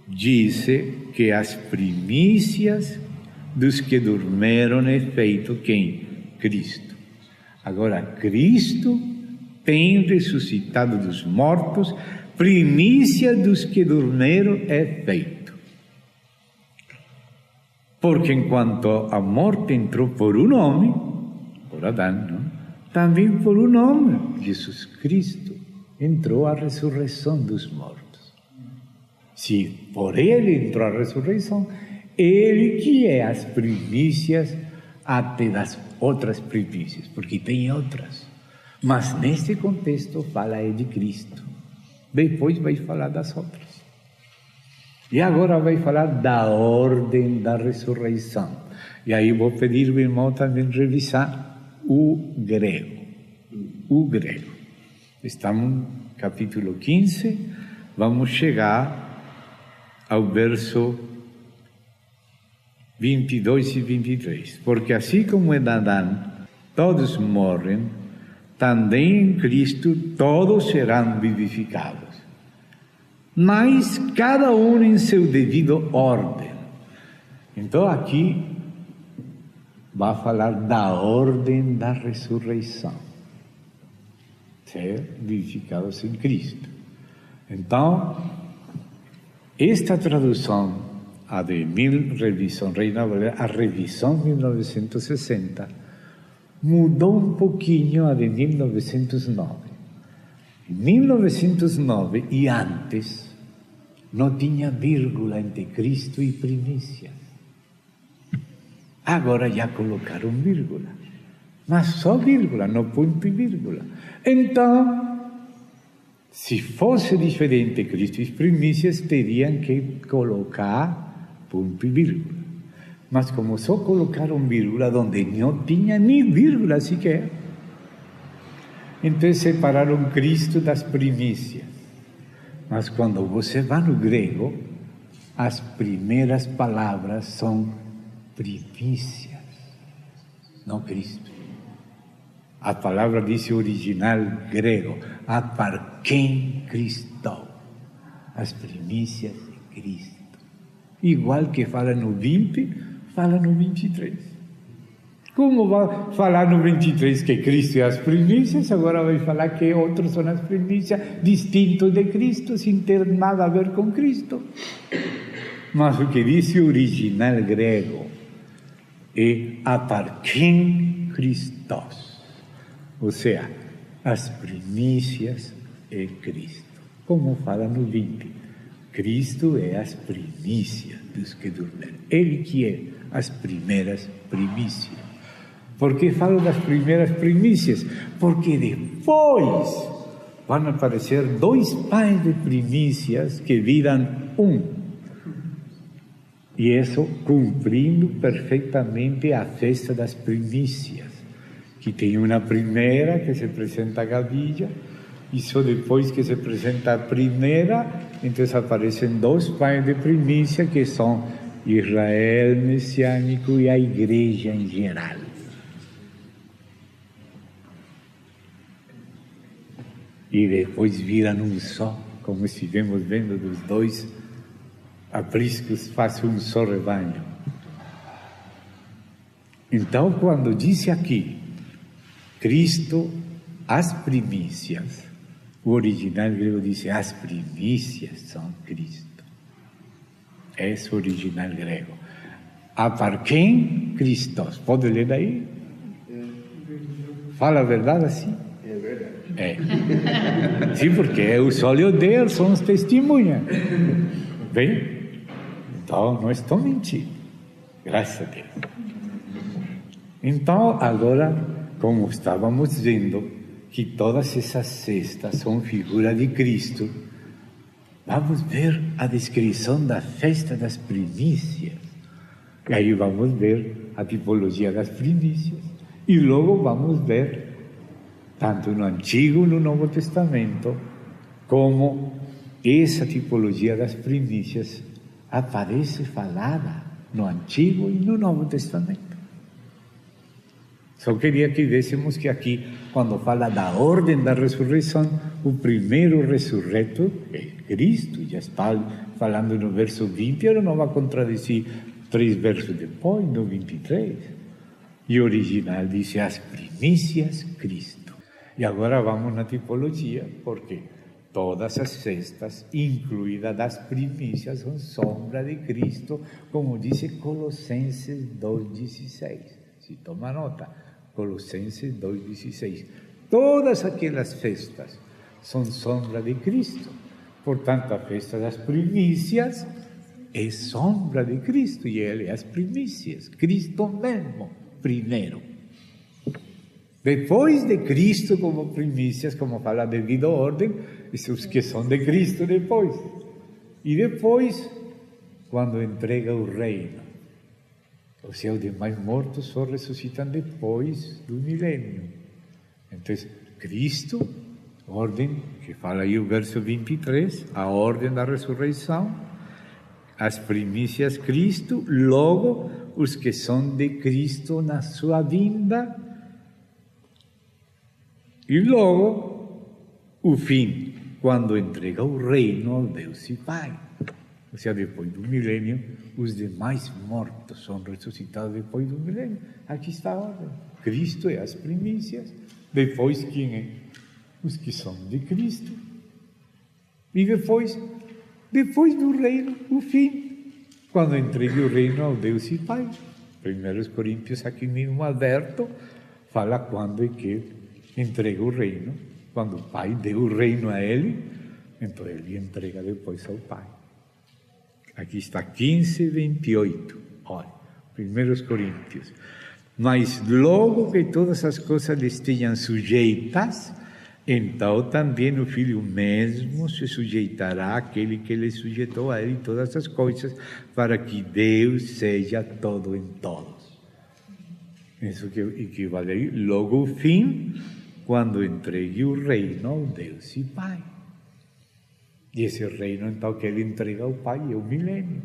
diz que as primícias dos que dormiram é feito quem? Cristo. Agora, Cristo tem ressuscitado dos mortos, primícia dos que dormiram é feito. Porque enquanto a morte entrou por um homem, por Adão, não? Também por um homem, Jesus Cristo, entrou a ressurreição dos mortos. Se por ele entrou a ressurreição, ele que é as primícias até das outras primícias, porque tem outras. Mas neste contexto fala de Cristo. Depois vai falar das outras. E agora vai falar da ordem da ressurreição. E aí vou pedir ao irmão também revisar o grego. O grego. Estamos no capítulo 15, vamos chegar ao verso 22 e 23. Porque assim como em Adão todos morrem, também em Cristo todos serão vivificados. Mas cada um em seu devido ordem. Então aqui vai falar da ordem da ressurreição. Ser vivificados em Cristo. Então, esta tradução, a de revisão Reina Valera, a revisão 1960, mudou um pouquinho a de 1909. Em 1909 e antes, não tinha vírgula entre Cristo e primícias. Agora já colocaram vírgula, mas só vírgula, não ponto e vírgula. Então, se fosse diferente Cristo e primícias, teriam que colocar ponto e vírgula. Mas como só colocaram vírgula onde não tinha nem vírgula sequer, então separaram Cristo das primícias. Mas quando você vai no grego, as primeiras palavras são primícias, não Cristo. A palavra diz original grego, aparquem Cristo, as primícias de Cristo. Igual que fala no 20, fala no 23. Como vai falar no 23 que Cristo é as primícias, agora vai falar que outros são as primícias distintos de Cristo, sem ter nada a ver com Cristo. Mas o que diz o original grego é aparquem Christos, ou seja, as primícias é Cristo. Como fala no 20, Cristo é as primícias dos que dormiram. Ele que é as primeiras primícias. Por que falo das primeiras primícias? Porque depois vão aparecer 2 pães de primícias que viram um. E isso cumprindo perfeitamente a festa das primícias, que tem uma primeira que se apresenta a gavilla, e só depois que se apresenta a primeira, então aparecem 2 pães de primícia, que são Israel messiânico e a igreja em geral. E depois viram um só, como estivemos vendo dos 2 apriscos, faz um só rebanho. Então, quando disse aqui, Cristo, as primícias, o original grego diz, as primícias são Cristo. Esse é o original grego. Aparquem Christos. Pode ler aí? Fala a verdade assim? É verdade. É. Sim, porque o sol e o Deus são os testemunhas. Bem? Então, não estou mentindo. Graças a Deus. Então, agora, como estávamos vendo que todas essas cestas são figura de Cristo, vamos ver a descrição da festa das primícias. E aí vamos ver a tipologia das primícias. E logo vamos ver, tanto no Antigo e no Novo Testamento, como essa tipologia das primícias aparece falada no Antigo e no Novo Testamento. Só queria que vêssemos que aqui, quando fala da ordem da ressurreição, o primeiro ressurreto é Cristo. Já está falando no verso 20, ele não vai contradizer 3 versos depois, no 23. E o original diz as primícias Cristo. E agora vamos na tipologia, porque todas as festas, incluídas as primícias, são sombra de Cristo, como diz Colossenses 2,16. Se toma nota, Colossenses 2,16. Todas aquelas festas são sombra de Cristo. Portanto, a festa das primícias é sombra de Cristo, e Ele é as primícias, Cristo mesmo, primeiro. Depois de Cristo como primícias, como fala devido ordem, os que são de Cristo depois. E depois, quando entrega o reino, os seus demais mortos só ressuscitam depois do milênio. Então, Cristo, ordem, que fala aí o verso 23, a ordem da ressurreição, as primícias Cristo, logo os que são de Cristo na sua vinda, e logo o fim, quando entrega o reino ao Deus e Pai. Ou seja, depois do milênio, os demais mortos são ressuscitados depois do milênio. Aqui está a ordem. Cristo é as primícias, depois quem é? Os que são de Cristo. E depois do reino, o fim, quando entregue o reino ao Deus e Pai. 1 Coríntios, aqui mesmo aberto, fala quando é que entrega o reino. Quando o Pai deu o reino a ele, então ele entrega depois ao Pai. Aqui está 15, 28. Olha, 1 Coríntios. Mas logo que todas as coisas lhe estejam sujeitas, então também o Filho mesmo se sujeitará àquele que lhe sujeitou a ele todas as coisas, para que Deus seja todo em todos. Isso que equivale aí. Logo o fim, quando entregue o reino ao Deus e Pai. E esse reino, então, que ele entrega ao Pai é o milênio.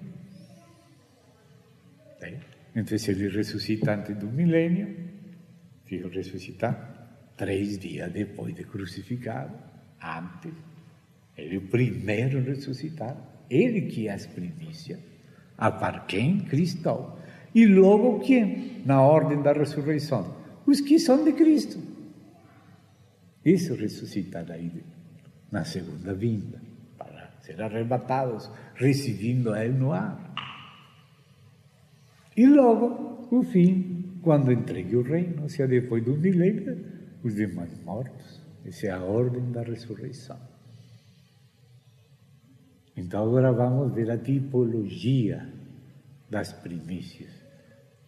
Então, se ele ressuscita antes do milênio, fica ressuscitar 3 dias depois de crucificado, antes. Ele é o primeiro a ressuscitar. Ele que é as primícias. A par quem? Cristo. E logo quem? Na ordem da ressurreição. Os que são de Cristo. Isso ressuscitará na segunda vinda, para ser arrebatados, recebendo a Ele no ar. E logo, o fim, quando entregue o reino, ou seja, depois do milênio, os demais mortos. Essa é a ordem da ressurreição. Então agora vamos ver a tipologia das primícias,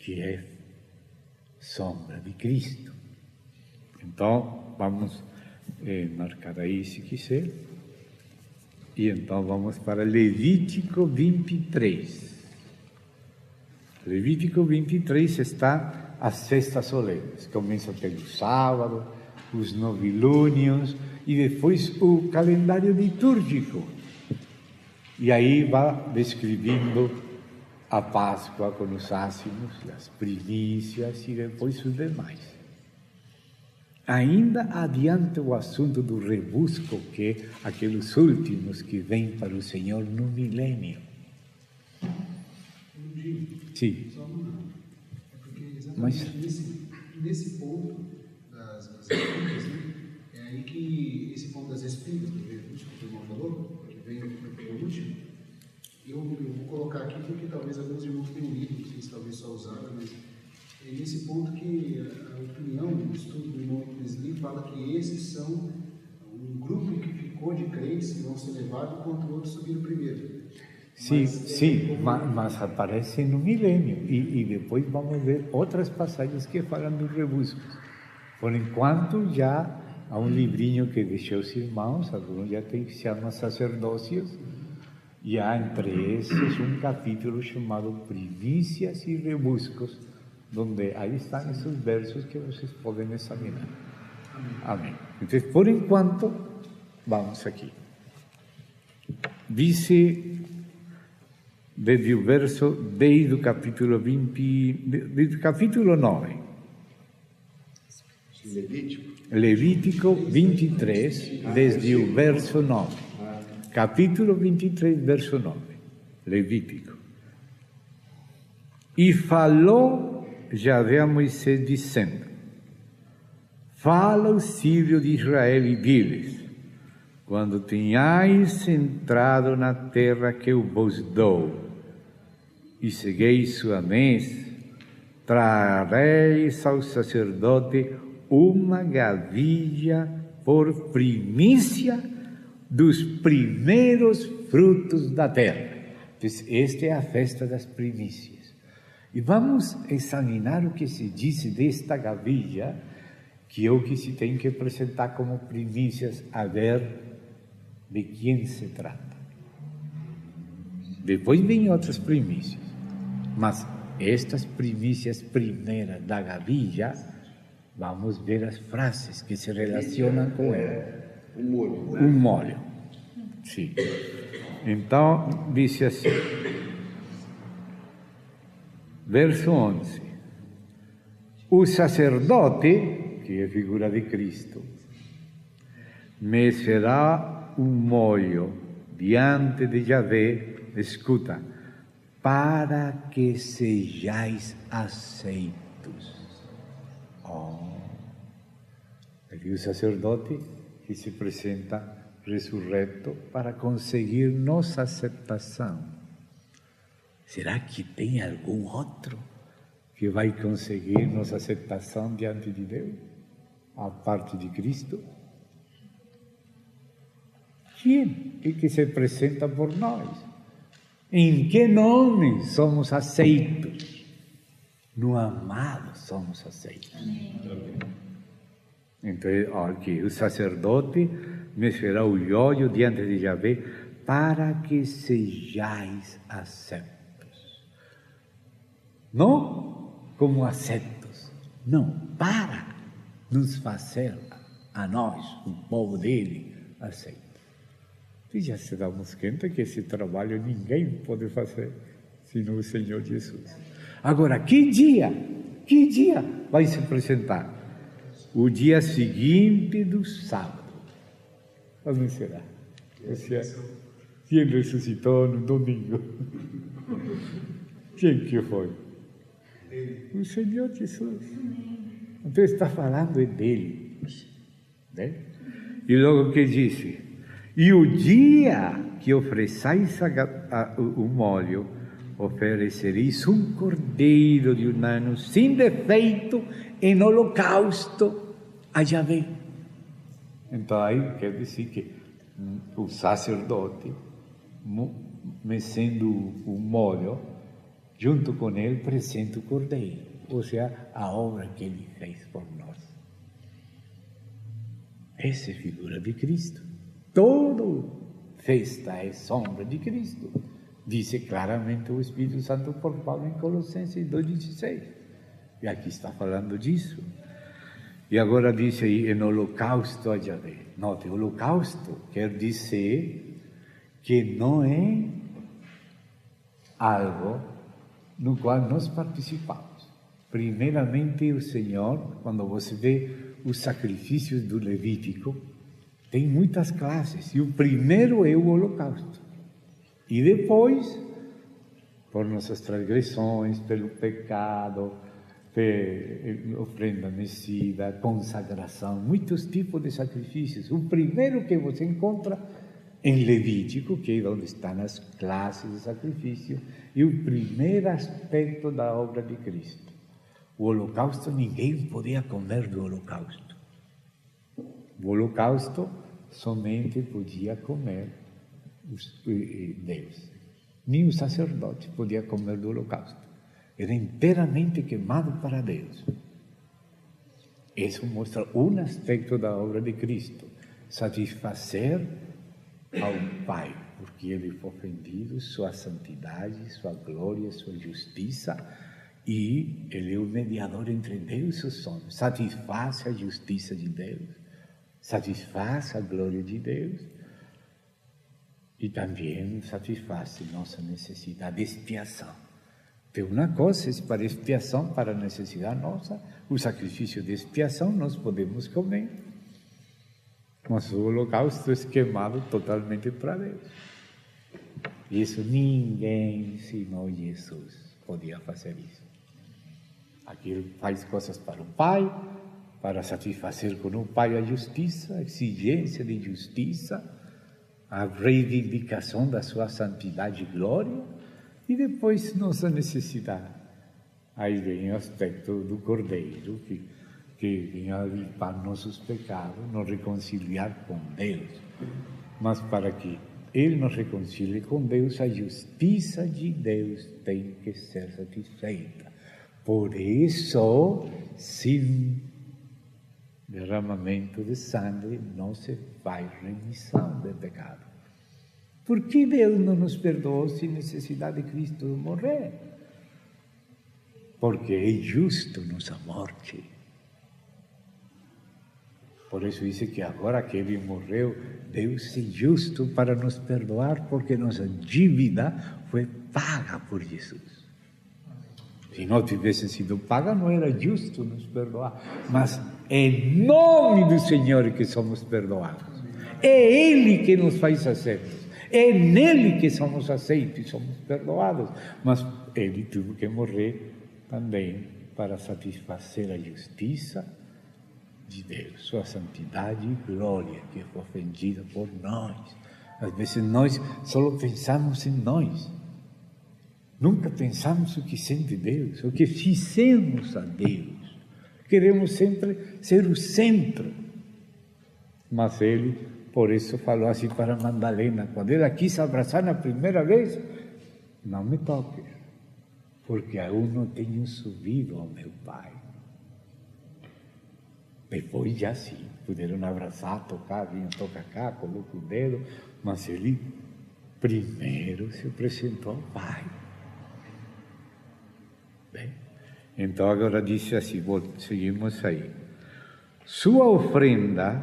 que é sombra de Cristo. Então, vamos marcar aí se quiser. E então vamos para Levítico 23. Levítico 23 está as festas solenes. Começa pelo sábado, os novilônios e depois o calendário litúrgico. E aí vai descrevendo a Páscoa com os ácimos, as primícias e depois os demais. Ainda adiante o assunto do rebusco, que é aqueles últimos que vêm para o Senhor no milênio. Sim. É porque exatamente nesse ponto das espigas, né? É aí que esse ponto das espigas, do rebusco que o irmão falou, que vem no último, eu vou colocar aqui porque talvez alguns irmãos tenham lido, vocês talvez só usaram, mas é nesse ponto que a opinião, o estudo do irmão Wesley fala que esses são um grupo que ficou de crentes que vão ser levados enquanto outros subiram primeiro. Sim, mas aparece no milênio e depois vamos ver outras passagens que falam dos rebuscos. Por enquanto já há um livrinho que deixei os irmãos, alguns já tem que se chama Sacerdócios, e há entre esses um capítulo chamado Primícias e Rebuscos, onde aí estão esses versos que vocês podem examinar. Amém. Então, por enquanto, vamos aqui. Dice desde o verso, desde o capítulo 20, desde o capítulo 9. Levítico 23, desde o verso 9. Capítulo 23, verso 9. Levítico. E falou Yahvé a Moisés dizendo: fala aos filhos de Israel e diz-lhes: quando tenhais entrado na terra que eu vos dou, e segueis sua mies, trareis ao sacerdote uma gavilha por primícia dos primeiros frutos da terra. Esta é a festa das primícias. E vamos examinar o que se diz desta gavilha, que é o que se tem que apresentar como primícias, a ver de quem se trata. Depois vêm outras primícias, mas estas primícias primeiras da gavilha, vamos ver as frases que se relacionam com ela. Um molho, né? Um molho, sim. Então, diz assim, verso 11: o sacerdote, que é a figura de Cristo, mecerá um molho diante de Yahvé, escuta, para que sejais aceitos. Aqui o sacerdote que se apresenta ressurreto para conseguir nossa aceitação. Será que tem algum outro que vai conseguir nossa aceitação diante de Deus, a parte de Cristo? Quem é que se apresenta por nós? Em que nome somos aceitos? No amado somos aceitos. Então, aqui, o sacerdote mexerá o olho diante de Yahvé para que sejais aceitos. Não como aceitos, não, para nos fazer a nós, o povo dele, aceito. E já se damos conta que esse trabalho ninguém pode fazer, senão o Senhor Jesus. Agora, que dia vai se apresentar? O dia seguinte do sábado. Quando será? Quem ressuscitou no domingo? Quem que foi? O Senhor Jesus. Então está falando dele. Né? E logo que disse: e o dia que ofereçais o molho, oferecereis um cordeiro de um ano sem defeito em holocausto a Yahvé. Então aí quer dizer que o sacerdote, mecendo o molho, junto com ele apresenta o cordeiro, ou seja, a obra que ele fez por nós. Essa é a figura de Cristo. Todo festa é sombra de Cristo. Diz claramente o Espírito Santo por Paulo em Colossenses 2,16. E aqui está falando disso. E agora diz aí, em holocausto a Yahvé. Note, holocausto quer dizer que não é algo no qual nós participamos. Primeiramente, o Senhor, quando você vê os sacrifícios do Levítico, tem muitas classes, e o primeiro é o holocausto. E depois, por nossas transgressões, pelo pecado, ofrenda mecida, consagração, muitos tipos de sacrifícios. O primeiro que você encontra em Levítico, que é onde estão as classes de sacrifício, e o primeiro aspecto da obra de Cristo. O holocausto, ninguém podia comer do holocausto. O holocausto somente podia comer Deus. Nem o sacerdote podia comer do holocausto. Era inteiramente queimado para Deus. Isso mostra um aspecto da obra de Cristo: satisfazer ao Pai, porque Ele foi ofendido, sua santidade, sua glória, sua justiça, e Ele é o mediador entre Deus e os homens. Satisfaz a justiça de Deus, satisfaz a glória de Deus, e também satisfaz nossa necessidade de expiação. Tem uma coisa para expiação, para a necessidade nossa, o sacrifício de expiação nós podemos comer, mas o holocausto é queimado totalmente para Deus. Isso ninguém, senão Jesus, podia fazer isso. Aqui ele faz coisas para o Pai, para satisfazer com o Pai a justiça, a exigência de justiça, a reivindicação da sua santidade e glória, e depois nossa necessidade. Aí vem o aspecto do Cordeiro, que vem a limpar nossos pecados, nos reconciliar com Deus. Mas para que Ele nos reconcilie com Deus, a justiça de Deus tem que ser satisfeita. Por isso, sem derramamento de sangue, não se faz remissão de pecado. Por que Deus não nos perdoou sem necessidade de Cristo morrer? Porque é justo nossa morte. Por isso diz que agora que Ele morreu, Deus é justo para nos perdoar, porque nossa dívida foi paga por Jesus. Se não tivesse sido paga, não era justo nos perdoar. Mas é em nome do Senhor que somos perdoados. É Ele que nos faz aceitos. É nele que somos aceitos e somos perdoados. Mas Ele teve que morrer também para satisfazer a justiça de Deus, sua santidade e glória, que foi ofendida por nós. Às vezes nós só pensamos em nós. Nunca pensamos o que sente Deus, o que fizemos a Deus. Queremos sempre ser o centro. Mas Ele, por isso, falou assim para Madalena, quando ela quis abraçar na primeira vez: não me toques, porque aún não tenho subido ao meu Pai. Depois já sim, puderam abraçar, tocar, vinha, toca cá, coloca o dedo, mas Ele primeiro se apresentou ao Pai. Bem, então agora disse assim, seguimos aí. Sua ofrenda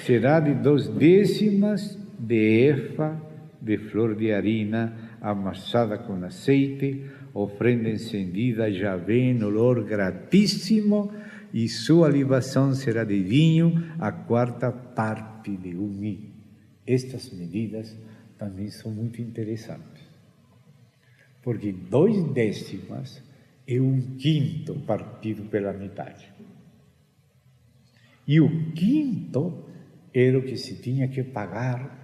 será de 2/10 de efa de flor de harina amassada com azeite, ofrenda encendida a Yahvé em olor gratíssimo, e sua libação será de vinho, a 1/4 parte de um hin. Estas medidas também são muito interessantes, porque 2/10 é 1/5 partido pela metade. E o 5 era o que se tinha que pagar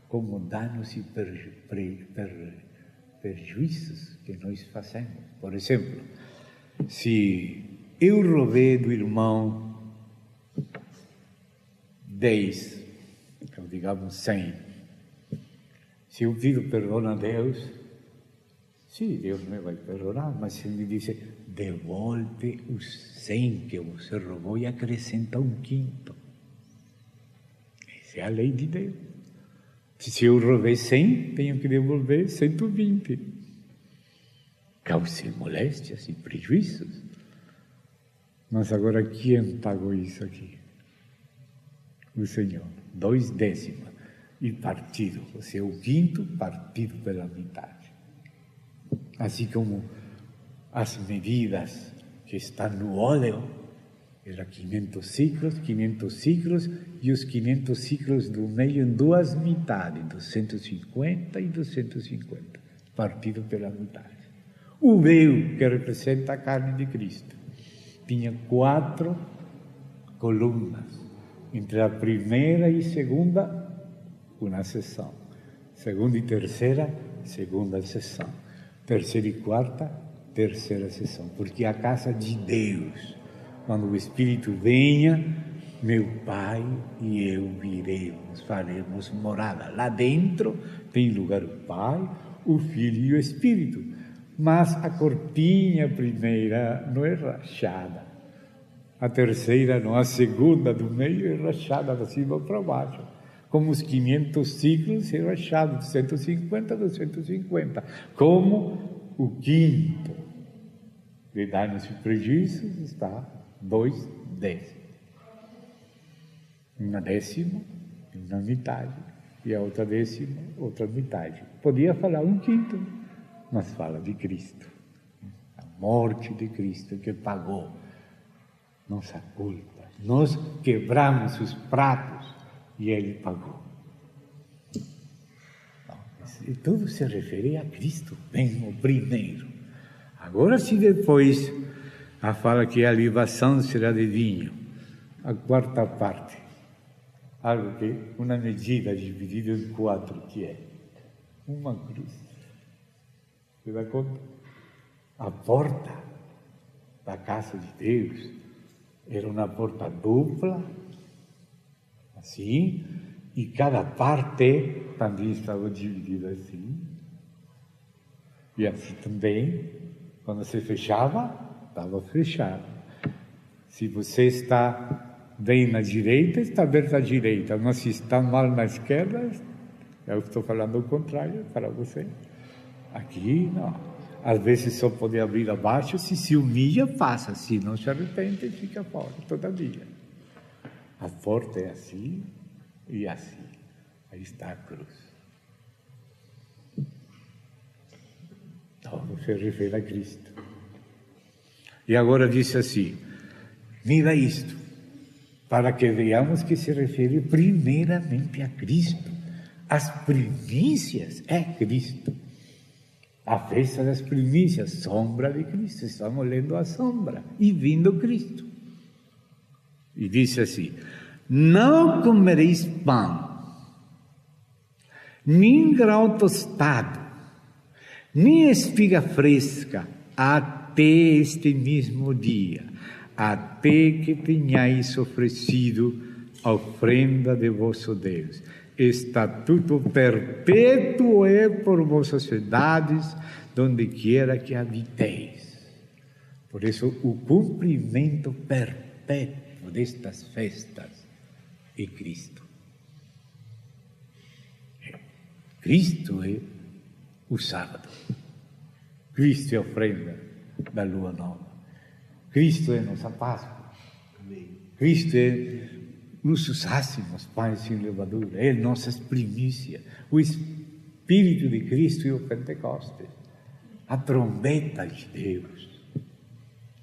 como danos e prejuízos que nós fazemos. Por exemplo, se eu roubei do irmão 10, então digamos 100, se eu pido perdão a Deus, sim, Deus me vai perdonar, mas se Ele me diz, devolve os 100 que você roubou e acrescenta 1/5. Essa é a lei de Deus. Se eu roubei 100, tenho que devolver 120. Causei moléstias e prejuízos. Mas agora quem pagou isso aqui? O Senhor. 2/10 e partido, ou seja, o 5 partido pela metade. Assim como as medidas que estão no óleo, era 500 ciclos, e os 500 ciclos do meio em 2 metades, 250 e 250, partido pela metade. O véu, que representa a carne de Cristo, tinha 4 colunas. Entre a primeira e segunda, uma seção. Segunda e terceira, segunda seção. Terceira e quarta, terceira seção. Porque a casa de Deus, quando o Espírito venha, meu Pai e eu viremos, faremos morada. Lá dentro tem lugar o Pai, o Filho e o Espírito. Mas a cortinha primeira não é rachada. A terceira não, a segunda do meio é rachada de cima para baixo. Como os 500 ciclos é rachado de 150 a 250. Como o 5 de danos e prejuízos está 2/10. 1/10, uma metade. E a outra 10, outra metade. Podia falar 1/5. Mas fala de Cristo, a morte de Cristo que pagou nossa culpa. Nós quebramos os pratos e Ele pagou. E tudo se refere a Cristo, bem o primeiro. Agora, se depois a fala que a libação será de vinho, a quarta parte. Algo que, uma medida dividida em 4, que é uma cruz. Você dá conta? A porta da casa de Deus era uma porta dupla, assim, e cada parte também estava dividida assim. E assim também, quando se fechava, estava fechado. Se você está bem na direita, está aberta à direita, mas se está mal na esquerda, eu estou falando o contrário para você. Aqui, não. Às vezes só pode abrir abaixo, se humilha, passa. Se não se arrepende, fica fora, todavia. A porta é assim e assim. Aí está a cruz. Todo se refere a Cristo. E agora diz assim, mira isto, para que veamos que se refere primeiramente a Cristo. As primícias é Cristo. A festa das primícias, sombra de Cristo. Estamos lendo a sombra e vindo Cristo. E diz assim, não comereis pão, nem grão tostado, nem espiga fresca, até este mesmo dia, até que tenhais oferecido a ofrenda de vosso Deus. Estatuto perpétuo é por vossas cidades, donde quiera que habiteis. Por isso, o cumprimento perpétuo destas festas é Cristo. Cristo é o sábado. Cristo é a ofrenda da lua nova. Cristo é nossa Páscoa. Cristo é nossos ácimos pães sem levadura. É nossas primícias. O Espírito de Cristo é o Pentecostes. A trombeta de Deus.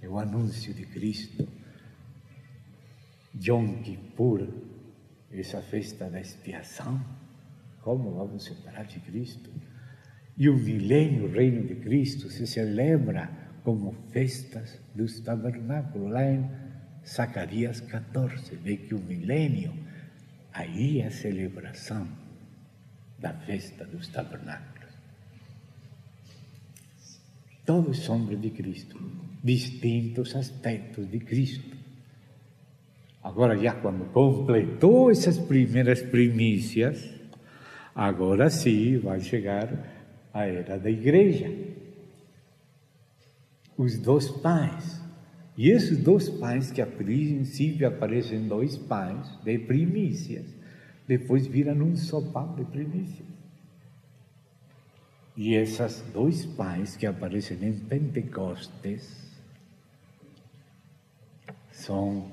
É o anúncio de Cristo. Yom Kippur, essa festa da expiação. Como vamos separar de Cristo? E o milênio, o reino de Cristo, se celebra como festas dos tabernáculos, lá em Zacarias 14, vê que o milênio, aí é a celebração da festa dos tabernáculos. Todos sombra de Cristo, distintos aspectos de Cristo. Agora, já quando completou essas primeiras primícias, agora sim vai chegar a era da igreja. Os 2 pães. E esses 2 pães, que a princípio aparecem 2 pães de primícias, depois viram um só pão de primícias. E esses 2 pães que aparecem em Pentecostes são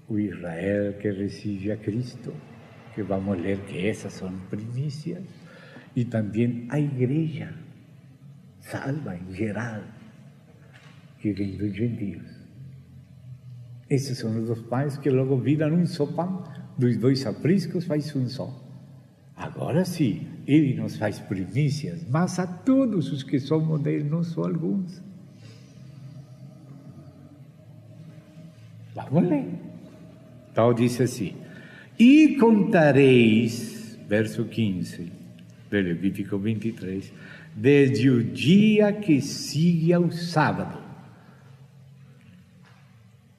o Israel que recebe a Cristo, que vamos ler que essas são primícias, e também a igreja salva em geral, que vem dos gentios. Esses são os 2 pães que logo viram um só pão, dos 2 apriscos faz um só. Agora sim, Ele nos faz primícias, mas a todos os que somos dele, não só alguns. Vamos ler. Então diz assim, e contareis, verso 15, de Levítico 23, desde o dia que sigue ao sábado,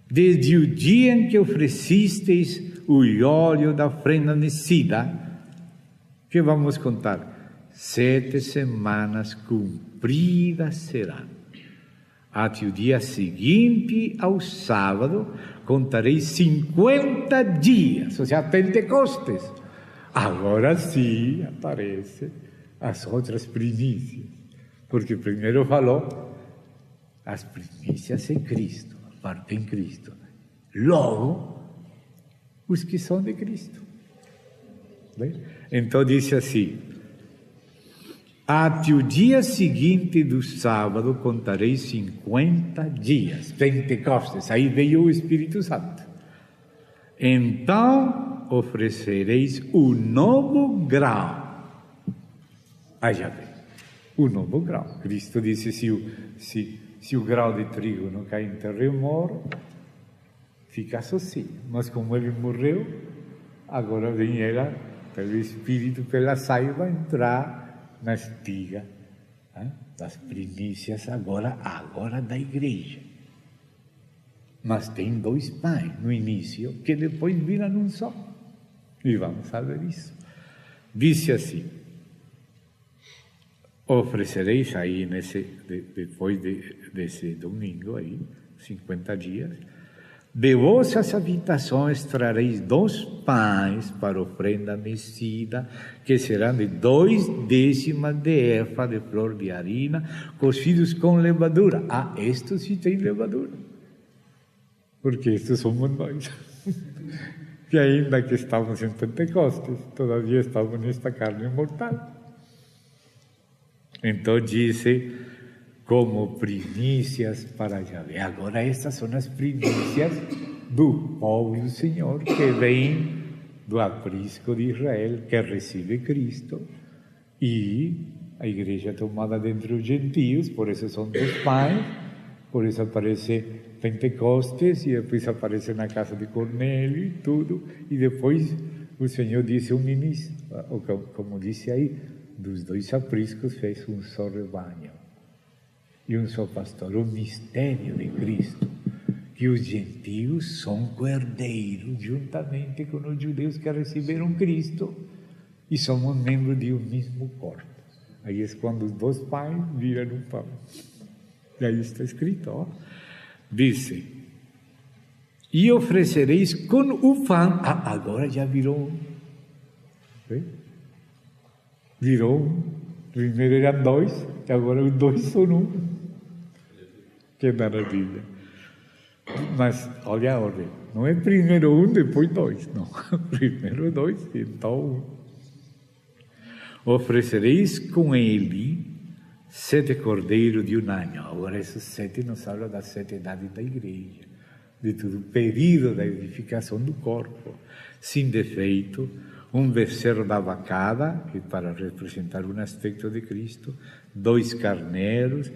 desde o dia em que oferecisteis o óleo da ofrenda mecida, que vamos contar, 7 semanas cumpridas serão. Até o dia seguinte ao sábado, contarei 50 dias, ou seja, Pentecostes. Agora sim aparecem as outras primícias, porque primeiro falou as primícias em Cristo, a parte em Cristo. Logo, os que são de Cristo. Bem? Então disse assim, até o dia seguinte do sábado contarei 50 dias, Pentecostes, aí veio o Espírito Santo. Então oferecereis o novo grau. Aí já vem, o novo grau. Cristo disse, se o grau de trigo não cai em terra e morre, fica sozinho. Mas como ele morreu, agora vem ela, pelo Espírito, pela saiba, entrar na espiga das primícias agora da igreja. Mas tem 2 pães no início, que depois viram um só. E vamos saber isso. Disse assim: oferecereis aí, depois desse domingo aí, 50 dias, de vossas habitações trareis 2 pães para ofrenda mecida, que serão de 2 décimas de efa de flor de harina, cozidos com levadura. Estes sim tem levadura, porque estes somos nós. Que ainda que estamos em Pentecostes, todavia estamos nesta carne mortal. Então disse, como primícias para Yahvé. Agora estas são as primícias do povo do Senhor, que vem do aprisco de Israel, que recebe Cristo, e a igreja tomada dentre os gentios, por isso são 2 pães, por isso aparece Pentecostes, e depois aparece na casa de Cornélio e tudo, e depois o Senhor disse um início, como disse aí, dos 2 apriscos fez um só rebanho e um só pastor, o mistério de Cristo, que os gentios são cordeiros juntamente com os judeus que receberam Cristo e somos membros de um mesmo corpo. Aí é quando os 2 pães viram um pão. E aí está escrito, dice, e oferecereis com o pão. Agora já virou um. Virou um. Primeiro eram 2, e agora os 2 são um. Que maravilha. Mas olha a ordem. Não é primeiro 1, depois 2. Não. Primeiro 2, então 1. Oferecereis com ele 7 cordeiros de 1 ano. Agora esses 7 nos falam das 7 idades da igreja, de todo o período da edificação do corpo, sem defeito, um becerro da vacada, que para representar um aspecto de Cristo, 2 carneiros,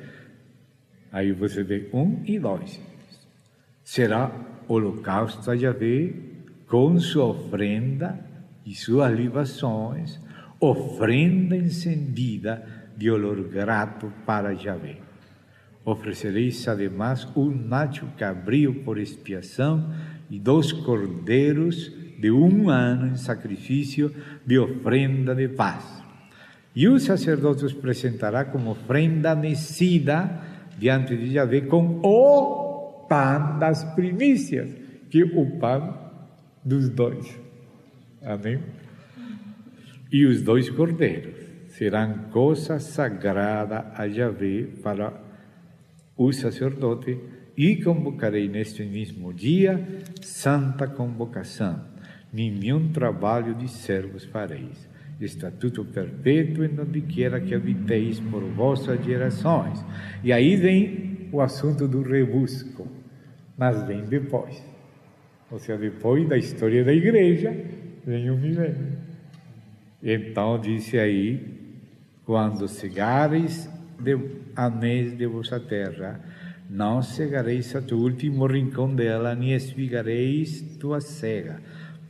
aí você vê 1 e 2. Será holocausto a Yahvé com sua ofrenda e suas libações, ofrenda encendida de olor grato para Yahvé. Oferecereis, además, um macho cabrio por expiação e 2 cordeiros de 1 ano em sacrifício de ofrenda de paz. E o sacerdote os apresentará como ofrenda mecida diante de Yahvé com o pão das primícias, que é o pão dos 2. Amém? E os 2 cordeiros serão coisa sagrada a Yahvé para o sacerdote, e convocarei neste mesmo dia santa convocação. Nenhum trabalho de servos fareis. Estatuto perpétuo em onde quiera que habiteis por vossas gerações. E aí vem o assunto do rebusco, mas vem depois. Ou seja, depois da história da igreja, vem o milênio. Então disse aí, quando cegareis anéis de vossa terra, não cegareis a tu último rincão dela, nem espigareis tua cega.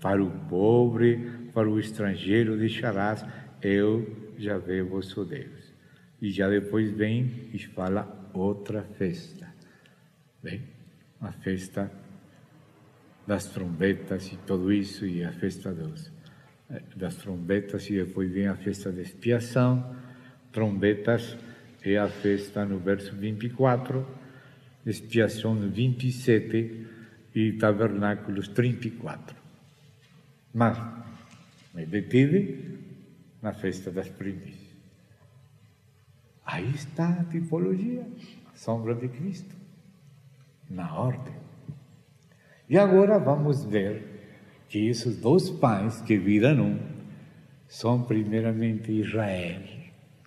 Para o pobre, para o estrangeiro deixarás, eu, Yahvé, vosso Deus. E já depois vem e fala outra festa. Bem, a festa das trombetas e tudo isso, e a festa das trombetas, e depois vem a festa de expiação. Trombetas é a festa no verso 24, expiação no 27 e tabernáculos 34. Mas me detive na festa das primícias. Aí está a tipologia, a sombra de Cristo, na ordem. E agora vamos ver que esses 2 pães que viram um são primeiramente Israel,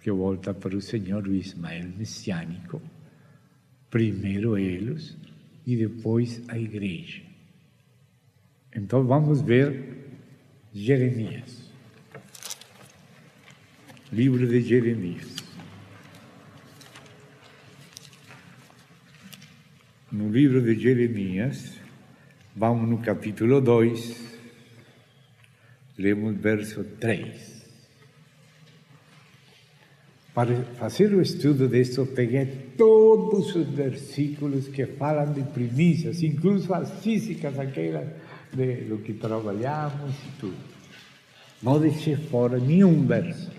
que volta para o Senhor, o Ismael messiânico, primeiro eles e depois a igreja. Então vamos ver Jeremias, livro de Jeremias. No livro de Jeremias, Vamos no capítulo 2, lemos verso 3. Para fazer o estudo disso, peguei todos os versículos que falam de primícias, incluso as físicas, aquelas do que trabalhamos e tudo. Não deixei fora nenhum verso.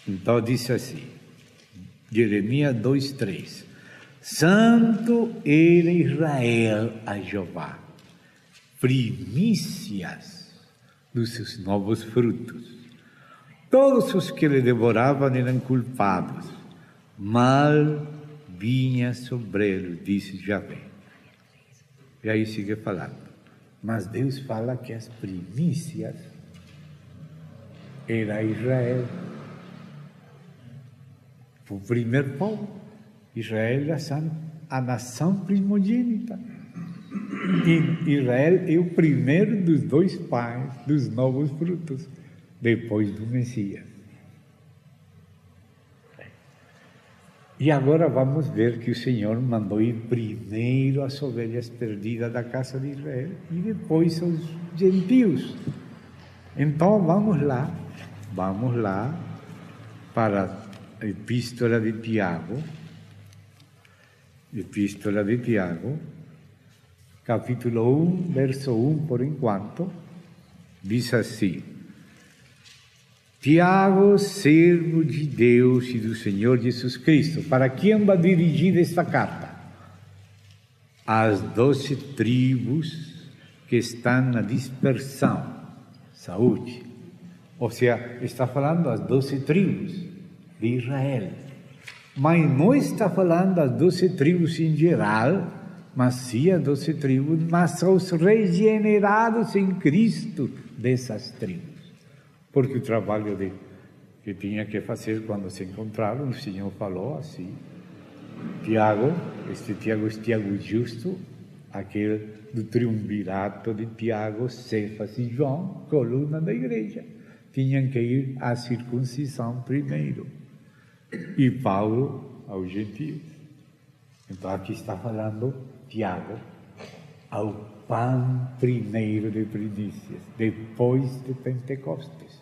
Então diz assim, Jeremias 2:3. Santo era Israel a Jeová, primícias dos seus novos frutos. Todos os que lhe devoravam eram culpados. Mal vinha sobre eles, disse Javé. E aí sigue falando. Mas Deus fala que as primícias era Israel. O primeiro povo. Israel é a nação primogênita. E Israel é o primeiro dos dois pais dos novos frutos, depois do Messias. E agora vamos ver que o Senhor mandou ir primeiro as ovelhas perdidas da casa de Israel e depois os gentios. Então vamos lá para a Epístola de Tiago, capítulo 1, verso 1 por enquanto, diz assim: Tiago, servo de Deus e do Senhor Jesus Cristo. Para quem vai dirigir esta carta? Às 12 tribos que estão na dispersão. Saúde. Ou seja, está falando das 12 tribos de Israel. Mas não está falando das 12 tribos em geral, mas sim as 12 tribos, mas os regenerados em Cristo dessas tribos. Porque o trabalho que tinha que fazer quando se encontraram, o Senhor falou assim. Tiago é Tiago justo, aquele do triunvirato de Tiago, Cefas e João, coluna da igreja. Tinham que ir à circuncisão primeiro. E Paulo aos gentios. Então aqui está falando Tiago ao pão primeiro de primícias, depois de Pentecostes.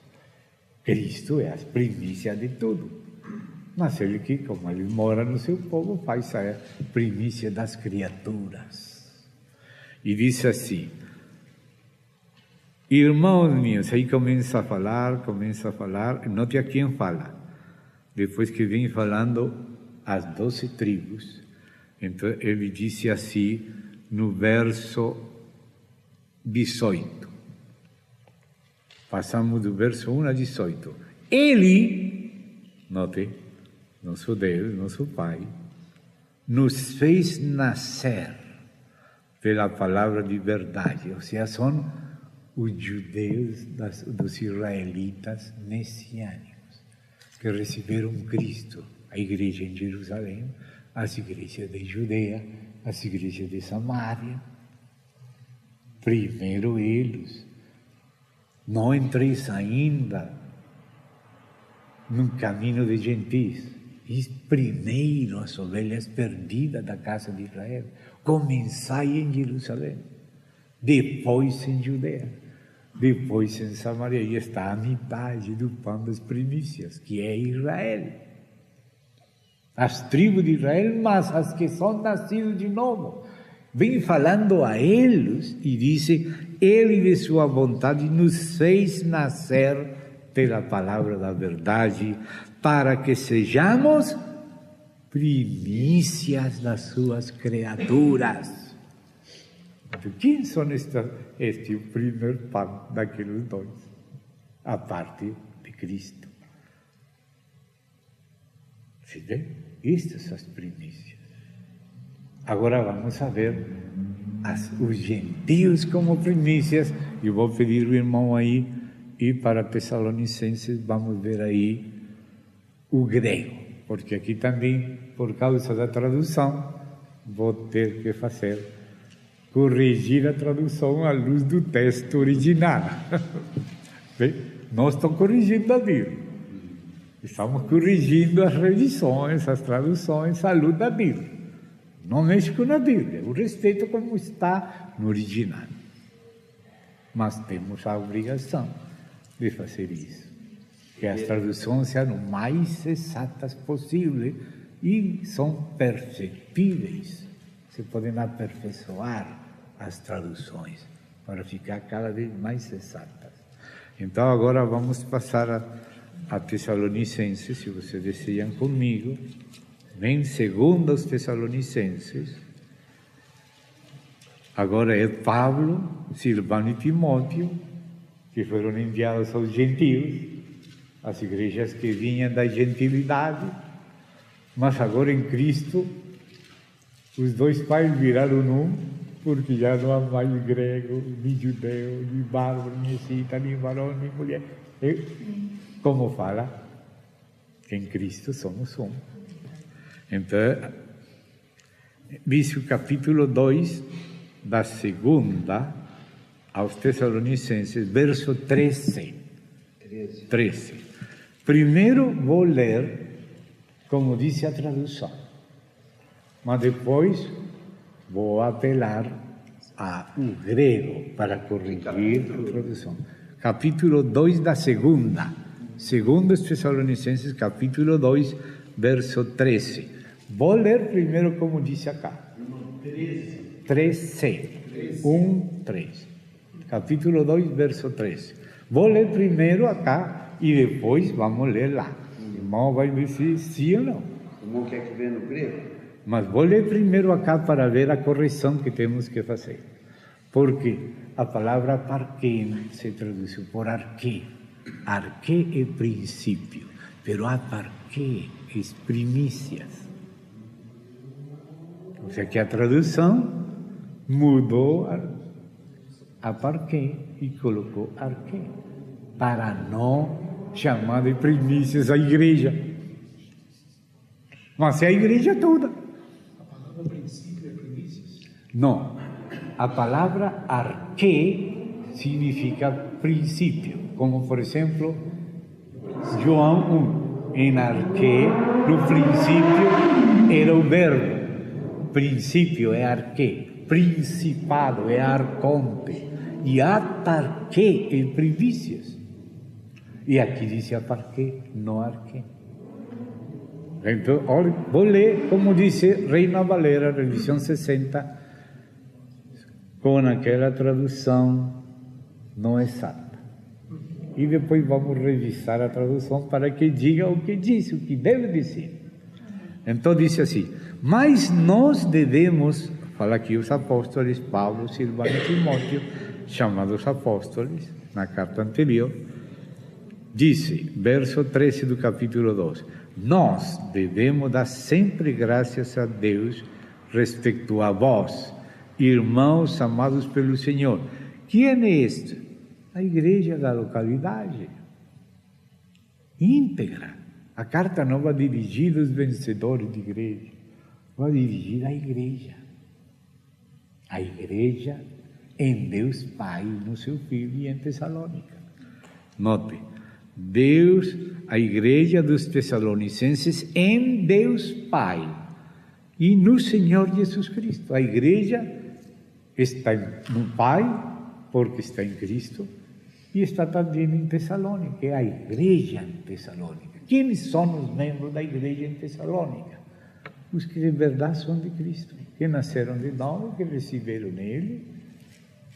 Cristo é as primícias de tudo. Mas ele que, como ele mora no seu povo, faz a primícia das criaturas. E diz assim, irmãos meus, aí começa a falar, note a quem fala. Depois que vem falando as 12 tribos, então ele disse assim no verso 18. Passamos do verso 1 a 18. Ele, note, nosso Deus, nosso Pai, nos fez nascer pela palavra de verdade. Ou seja, são os judeus dos israelitas messiânicos que receberam Cristo, a igreja em Jerusalém, as igrejas de Judeia, as igrejas de Samaria. Primeiro eles. Não entreis ainda no caminho de gentis. E primeiro as ovelhas perdidas da casa de Israel. Comenzai em Jerusalém, depois em Judeia, depois em Samaria. E está a metade do pão das primícias, que é Israel. As tribos de Israel, mas as que são nascidas de novo. Vem falando a eles e diz: Ele de sua vontade nos fez nascer pela palavra da verdade, para que sejamos primícias das suas criaturas. Então, quem são este o primeiro pão daqueles dois? A parte de Cristo. Se vê? Estas são as primícias. Agora vamos a ver os gentios como primícias. Eu vou pedir ao irmão aí, e para Tessalonicenses vamos ver aí o grego, porque aqui também, por causa da tradução, vou ter que corrigir a tradução à luz do texto original. Bem, não estou corrigindo a Bíblia, estamos corrigindo as revisões, as traduções à luz da Bíblia. Não mexe com a Bíblia, o respeito como está no original. Mas temos a obrigação de fazer isso. Que as traduções sejam o mais exatas possível e são perfectíveis. Se podem aperfeiçoar as traduções para ficar cada vez mais exatas. Então agora vamos passar a Tessalonicenses, se vocês desejam comigo. Vem segundo aos Tessalonicenses. Agora é Pablo, Silvano e Timóteo, que foram enviados aos gentios, as igrejas que vinham da gentilidade, mas agora em Cristo, os dois pais viraram um, porque já não há mais grego, nem judeu, nem bárbaro, nem escita, nem varão, nem mulher. E, como fala, que em Cristo somos um. Então, diz o capítulo 2 da segunda aos Tessalonicenses, verso 13. Primeiro vou ler, como diz a tradução, mas depois vou apelar ao grego para corrigir a tradução. Capítulo 2 da segunda, segundo os Tessalonicenses, capítulo 2, verso 13. Vou ler primeiro como diz acá. 13. 1, 3. Capítulo 2, verso 13. Vou ler primeiro acá e depois vamos ler lá. O irmão vai dizer sim ou não. O irmão quer que venha no grego? Mas vou ler primeiro acá para ver a correção que temos que fazer. Porque a palavra parquem se traduziu por arquê. Arquê é princípio, pero a parquê é primícias. Ou seja, que a tradução mudou a parquê e colocou arquê, para não chamar de primícias a igreja. Mas é a igreja toda. A palavra princípio é primícias? Não. A palavra arquê significa princípio. Como, por exemplo, João 1. Em arquê, no princípio, era o verbo. Princípio é arquê. Principado é arconte. E atarquê é primícias. E aqui diz aparquê, não arquê. Então, olha, vou ler como disse Reina Valera, revisão 60, com aquela tradução não exata. E depois vamos revisar a tradução para que diga o que diz, o que deve dizer. Então diz assim: mas nós devemos, fala aqui os apóstolos, Paulo, Silvano e Timóteo, chamados apóstolos, na carta anterior, disse, verso 13 do capítulo 2, nós devemos dar sempre graças a Deus respeito a vós, irmãos amados pelo Senhor. Quem é este? A igreja da localidade, íntegra. A carta não vai dirigir aos vencedores de igreja, vai dirigir à igreja. A igreja em Deus Pai, no seu Filho e em Tessalônica. Note, Deus, a igreja dos Tessalonicenses em Deus Pai e no Senhor Jesus Cristo. A igreja está no Pai, porque está em Cristo, e está também em Tessalônica, é a igreja em Tessalônica. Quem são os membros da igreja em Tessalônica? Os que de verdade são de Cristo, que nasceram de novo, que receberam nele,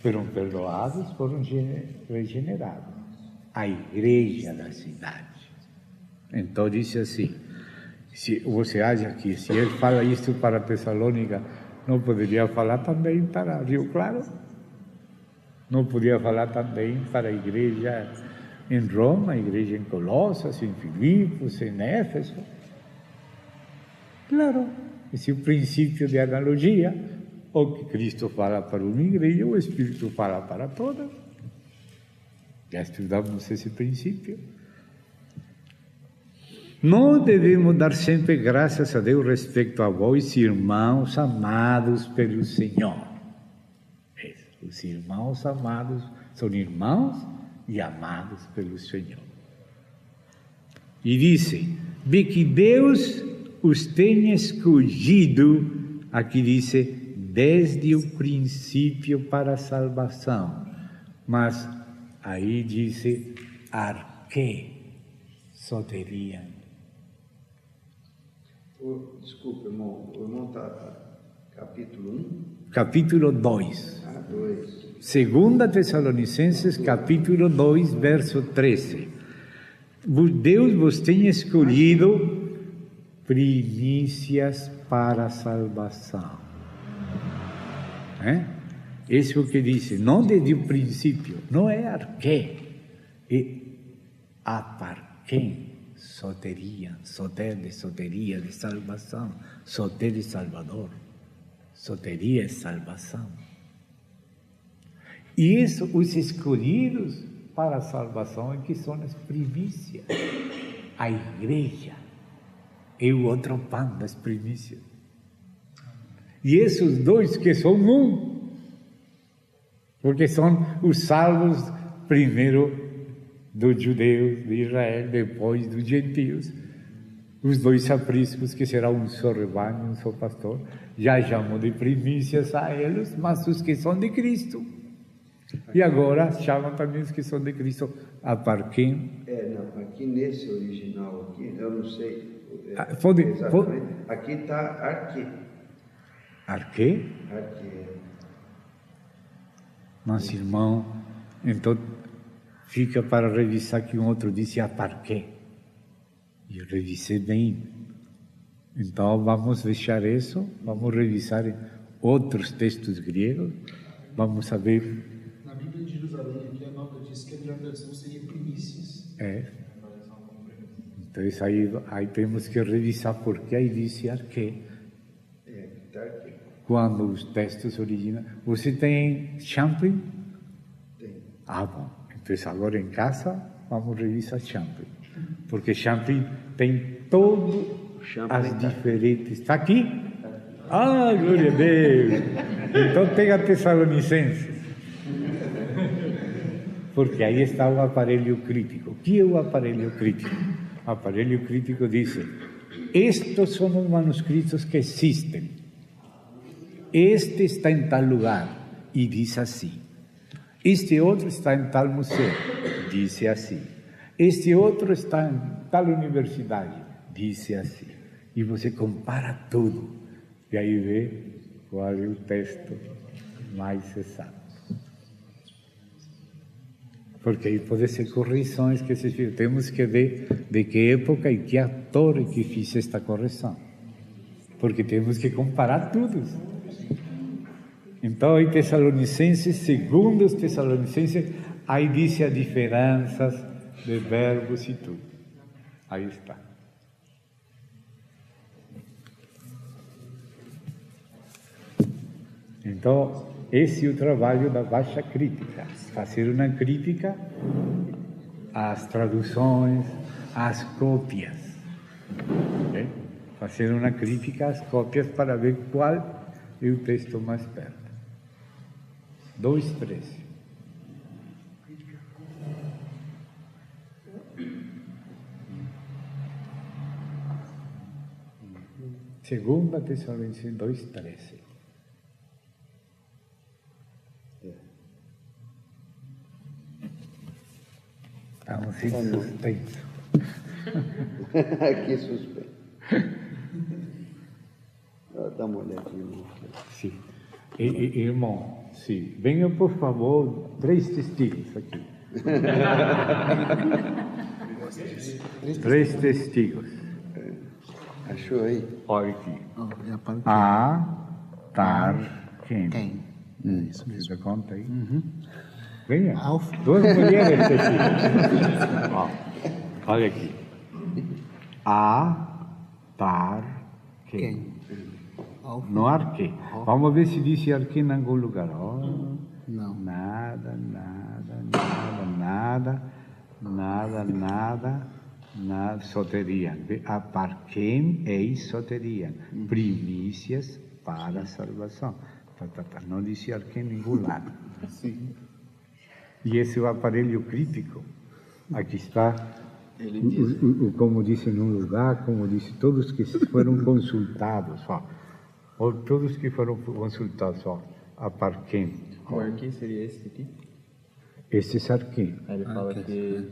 foram perdoados, foram regenerados. A igreja da cidade. Então disse assim, se você acha que se ele fala isso para Tessalônica, não poderia falar também para Rio Claro? Não podia falar também para a igreja em Roma, a igreja em Colossas, em Filipos, em Éfeso? Claro, esse é o princípio de analogia. O que Cristo fala para uma igreja, o Espírito fala para todas. Já estudamos esse princípio. Nós devemos dar sempre graças a Deus respeito a vós, irmãos amados pelo Senhor. Os irmãos amados são irmãos e amados pelo Senhor. E disse, de que Deus os tenha escolhido aqui diz desde o princípio para a salvação, mas aí diz arque soteria. Desculpa, irmão. O irmão está capítulo 1? Capítulo 2. 2. 2 Tessalonicenses, capítulo 2, verso 13. Deus vos tem escolhido primícias para a salvação. Isso é o que diz, não desde o princípio, não é arque, é aparquem. Soteria, soteria de salvação, soter de salvador, soteria é salvação. E isso, os escolhidos para a salvação é que são as primícias. A igreja é o outro pão das primícias. E esses dois que são um, porque são os salvos primeiro dos judeus de Israel, depois dos gentios, os dois apriscos, que será um só rebanho, um só pastor, já chamam de primícias a eles, mas os que são de Cristo. E agora chamam também os que são de Cristo a parquim. Não, aqui nesse original, aqui, eu não sei. Aqui está arque. Arque? Arque. Mas, irmão, então fica para revisar que um outro disse aparqué. E eu revisei bem. Então vamos deixar isso, vamos revisar outros textos gregos, vamos saber. Na Bíblia de Jerusalém, aqui a nota diz que a melhor tradução seria primícias. Então aí temos que revisar porque aí disse arqué. Quando os textos originais. Você tem Champlin? Tem. Bom. Então agora em casa vamos revisar Champlin. Porque Champlin tem todas as diferentes. Está aqui? Glória a Deus! Então tem a Tessalonicenses. Porque aí está o aparelho crítico. O que é o aparelho crítico? O aparelho crítico diz: estes são os manuscritos que existem. Este está em tal lugar e diz assim. Este outro está em tal museu, diz assim. Este outro está em tal universidade, diz assim. E você compara tudo. E aí vê qual é o texto mais exato. Porque aí pode ser correções que se fizem. Temos que ver de que época e que ator que fez esta correção. Porque temos que comparar tudo. Então, em Tessalonicenses, segundo os Tessalonicenses, aí diz as diferenças de verbos e tudo. Aí está. Então, esse é o trabalho da baixa crítica. Fazer uma crítica às traduções, às cópias. Okay? Fazer uma crítica às cópias para ver qual é o texto mais perto. 2:13. Segunda Tessalonicenses 2:13. Estamos em suspenso. Que suspenso. Dá uma olhadinha. Sim. Irmão, sim. Venha, por favor, 3 testigos aqui. 3 testigos. Achou aí? Olha aqui. Quem? Isso mesmo. Você dá conta aí? Venha. 2 mulheres testigos. Olha aqui. Quem? No arque. Vamos ver se disse arque em algum lugar. Não. Nada. Soterian. Aparquem e soterian. Primícias para a salvação. Não disse arque em nenhum lado. Sim. E esse é o aparelho crítico. Aqui está. Ele diz. Como disse num lugar, como disse todos que foram consultados. ou todos que foram consultados, ó, a Parquem. O Arquim seria esse aqui? Esse é Arquim. Aí ele fala que...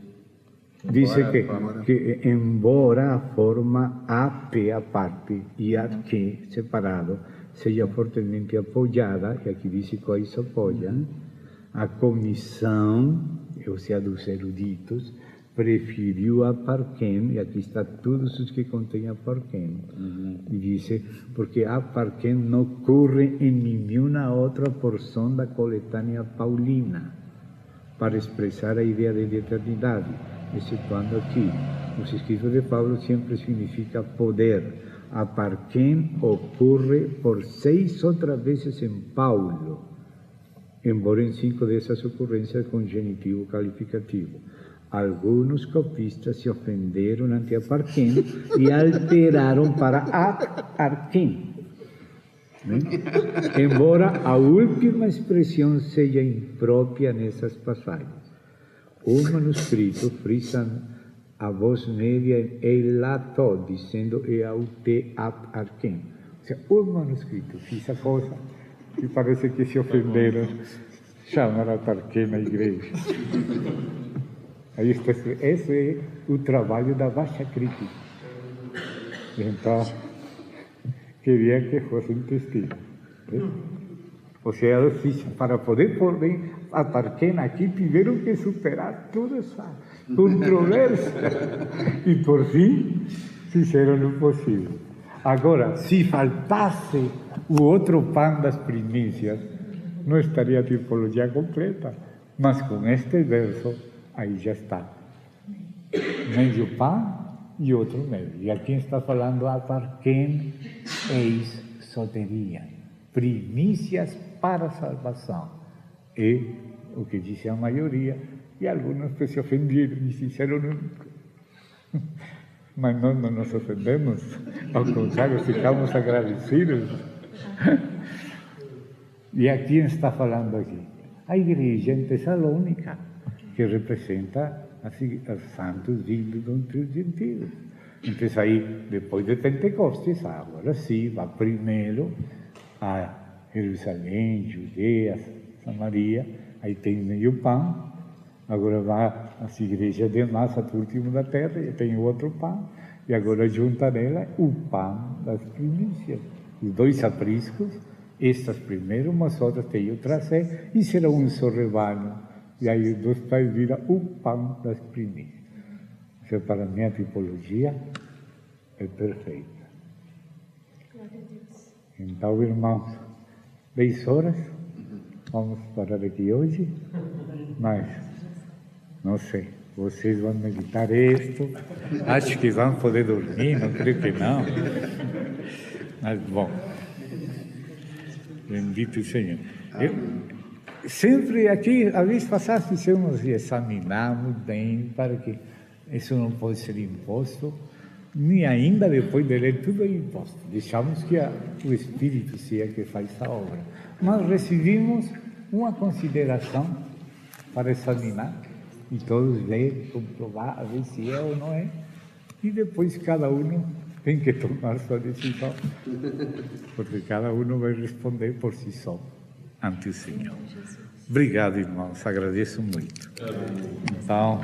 Diz que embora a forma AP a parte e Arquim separado seja fortemente apoiada, e aqui diz quais se apoiam, a comissão, ou seja, dos eruditos, preferiu a Parquem, e aqui está todos os que contêm a Parquem. E diz, porque a Parquem não ocorre em nenhuma outra porção da coletânea paulina, para expressar a ideia de eternidade, excetuando aqui. Os escritos de Paulo sempre significa poder. A Parquem ocorre por 6 outras vezes em Paulo, embora em 5 dessas ocorrências com genitivo qualificativo. Alguns copistas se ofenderam ante a Parquem e alteraram para Arquim. Embora a última expressão seja imprópria nessas passagens. O manuscrito frisa a voz média elato, dizendo eaute ap Arquim. Ou seja, o manuscrito frisa coisa que parece que se ofenderam, chamaram a Arquim na igreja. Aí está, esse é o trabalho da baixa crítica. Então, queria que fossem testigos. Ou seja, para poder pôr bem a Parquem aqui, tiveram que superar toda essa controvérsia. E, por fim, fizeram o possível. Agora, se faltasse o outro pão das primícias, não estaria a tipologia completa. Mas com este verso, aí já está. Meio pão e outro meio. E aqui está falando a Parquem eis soteria, primícias para a salvação. E o que disse a maioria, e alguns que se ofenderam e disseram não. Mas nós não nos ofendemos, ao contrário, ficamos agradecidos. E aqui está falando aqui, a igreja em Tessalônica, que representa os santos vindos entre os gentios. Então aí, depois de Pentecostes, agora sim, vai primeiro a Jerusalém, Judeia, Samaria, aí tem meio pão, agora vai às igrejas demais, até o último da terra, e tem outro pão, e agora junta nela o pão das primícias. Os 2 apriscos, estas primeiro, mas outras tem o trazer, e será um só rebanho. E aí os 2 pais viram o pão das primícias. Isso, para mim, a tipologia é perfeita. Então, irmãos, 10 horas, vamos parar aqui hoje, mas, não sei, vocês vão meditar isto, acho que vão poder dormir, não creio que não, mas, bom, bendito o Senhor. Sempre aqui, a vez passada, fizemos e examinamos bem, para que isso não pode ser imposto, nem ainda depois de ler tudo é imposto. Deixamos que o Espírito seja que faz a obra. Mas recebimos uma consideração para examinar, e todos ler, comprovar, a ver se é ou não é, e depois cada um tem que tomar sua decisão, porque cada um vai responder por si só ante o Senhor. Obrigado, irmãos, agradeço muito. Então,